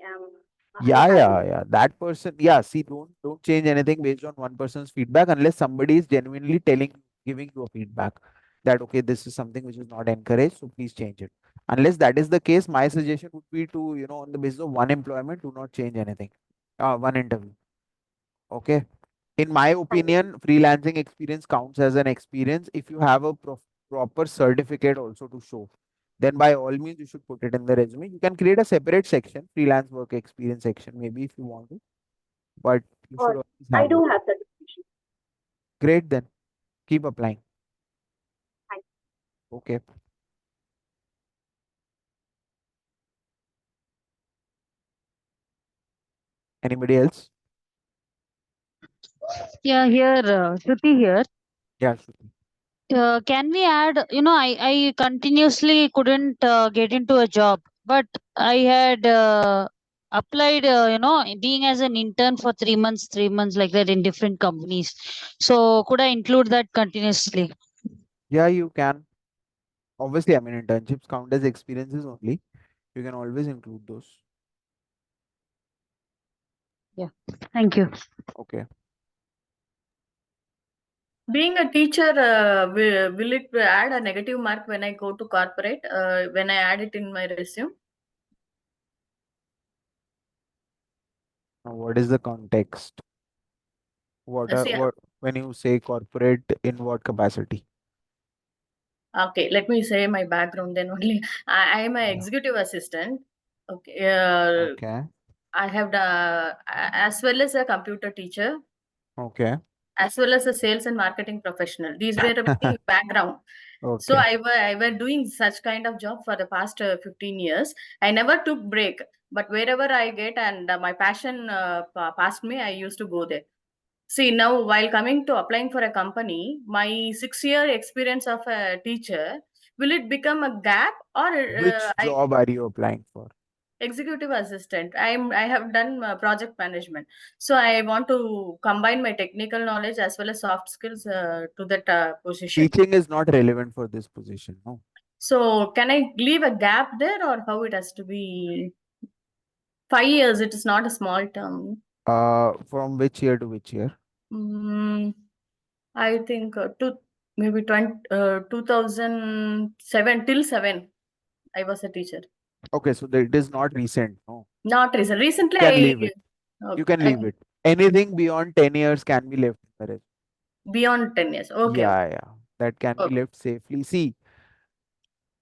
Yeah, have. yeah, yeah. That person, yeah. See, don't change anything based on one person's feedback unless somebody is genuinely giving you a feedback that okay, this is something which is not encouraged, so please change it. Unless that is the case, my suggestion would be to, on the basis of one employment, do not change anything. One interview. Okay. In my Thank you. opinion, freelancing experience counts as an experience if you have a proper certificate also to show. Then by all means, you should put it in the resume. You can create a separate section, freelance work experience section, maybe if you want to, but you should Or always I have do that. have certification. Great, then keep applying. Thank Okay. Anybody else? Yeah, here, Shruti here. Yeah, Shruti. Can we add, I continuously couldn't get into a job, but I had applied, being as an intern for 3 months like that in different companies. So could I include that continuously? Yeah, you can. Obviously, I mean, internships count as experiences only. You can always include those. Thank you. Okay. Being a teacher, will it add a negative mark when I go to corporate, when I add it in my resume? Now, what is the context? See, What when you say corporate, in what capacity? okay, let me say my background then only. I am an Yeah. executive assistant. Okay, Okay. I have as well as a computer teacher, Okay. as well as a sales and marketing professional. These were my background. So Okay. I were doing such kind of job for the past 15 years. I never took break, but wherever I get and my passion passed me, I used to go there. See, now while coming to applying for a company, my 6 year experience of a teacher, will it become a gap or Which I job are you applying for? executive assistant? I have done project management, so I want to combine my technical knowledge as well as soft skills to that position. Teaching is not relevant for this position, no. So can I leave a gap there or how it has to be? 5 years, it is not a small term. From which year to which year? Mm, I think maybe 2007 till 7. I was a teacher. Okay, so it is not recent, no. Not recent. Recently, You can I leave it. You okay, can leave it. Anything beyond 10 years can be left in the resume. beyond 10 years. Okay, okay. Yeah, yeah. That can be Okay. left safely. See,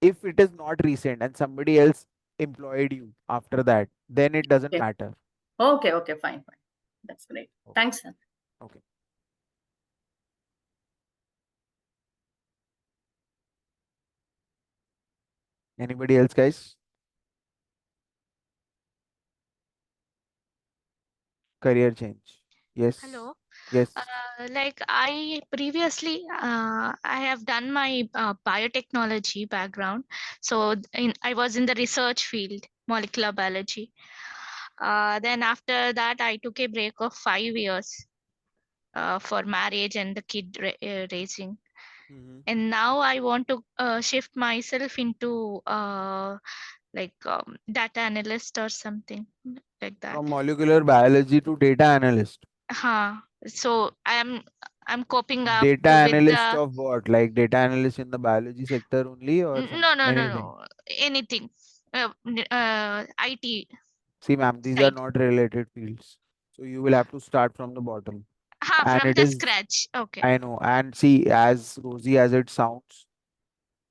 if it is not recent and somebody else employed you after that, then it doesn't Okay. matter. Okay, okay, fine, fine. That's great. Okay. Thanks, sir. Okay. Anybody else, guys? Career change. Yes. Hello. Yes. Like I previously, I have done my biotechnology background. So I was in the research field, molecular biology. Then after that, I took a break of 5 years for marriage and the kid raising. Mhm. And now I want to shift myself into data analyst or something like that. From molecular biology to data analyst. So I'm coping up Data with analyst the of what? Like data analyst in the biology sector only or some no, no, no, anything? no, anything. IT See, ma'am, these are side. not related fields. So you will have to start from the bottom. And From it the is, scratch. Okay. I know. And see, as rosy as it sounds,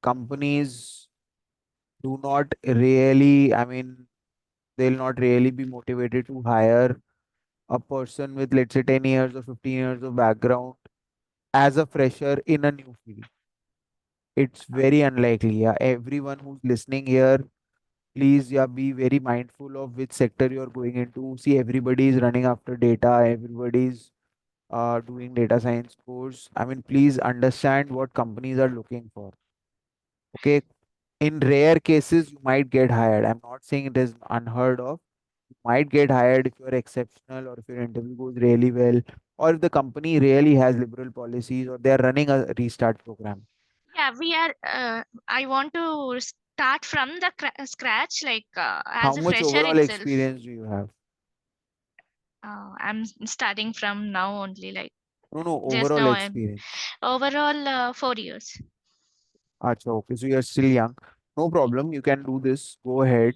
companies do not really, I mean, they'll not really be motivated to hire a person with, let's say, 10 years or 15 years of background as a fresher in a new field. It's very unlikely. Yeah. Everyone who's listening here, please, yeah, be very mindful of which sector you're going into. See, everybody is running after data, everybody's doing data science course. I mean, please understand what companies are looking for. Okay. In rare cases, you might get hired. I'm not saying it is unheard of. You might get hired if you're exceptional or if your interview goes really well, or if the company really has liberal policies or they're running a restart program. Yeah, we are. I want to start from the scratch, like How as a much fresher overall itself. experience do you have? I'm starting from now only, like No, no, just overall now. I'm experience. overall 4 years. Acha, okay, so you're still young. No problem, you can do this. Go ahead.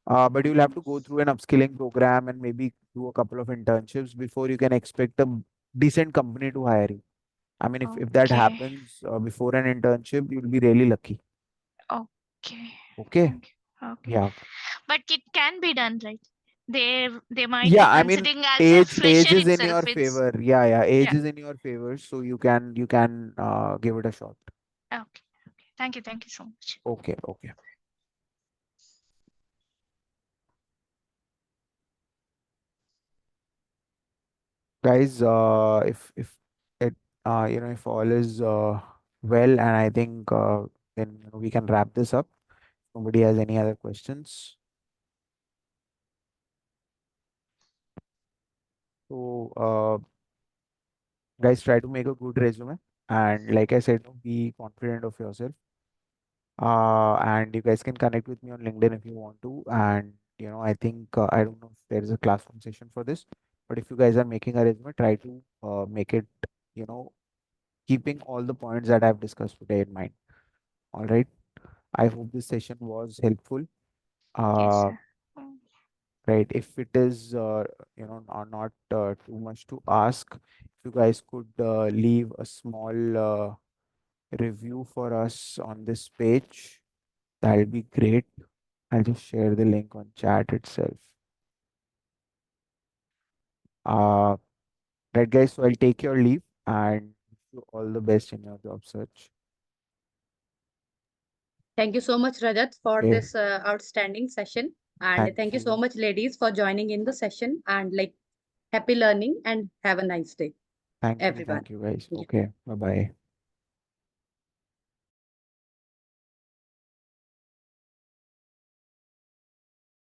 But you'll have to go through an upskilling program and maybe do a couple of internships before you can expect a decent company to hire you. I mean, if that Okay. happens before an internship, you'll be really lucky. Okay. Okay? Thank you. Okay. Yeah. But it can be done, right? They might be Yeah, I mean, considering as a age fresher is in itself. your It's favor. Yeah, yeah, age yeah. is in your favor, so you can give it a shot. Okay. Okay. Thank you. Thank you so much. Okay, okay. Guys, if it if all is well, and I think then we can wrap this up. Nobody has any other questions. So, guys, try to make a good resume, and like I said, be confident of yourself. And you guys can connect with me on LinkedIn if you want to. And I think I don't know if there is a classroom session for this. But if you guys are making a resume, try to make it, you know, keeping all the points that I've discussed today in mind. All right. I hope this session was helpful. Yes, Uh, sir. right. If it is, not too much to ask, if you guys could leave a small review for us on this page, that'll be great. I'll just share the link on chat itself. Uh, right, guys. So I'll take your leave and wish you all the best in your job search. Thank you so much, Rajat, for Okay. this outstanding session. And Thank thank you so you. much, ladies, for joining in the session. And like, happy learning and have a nice day, Thank you. everyone. Thank you, guys. Yeah. Okay. Bye bye.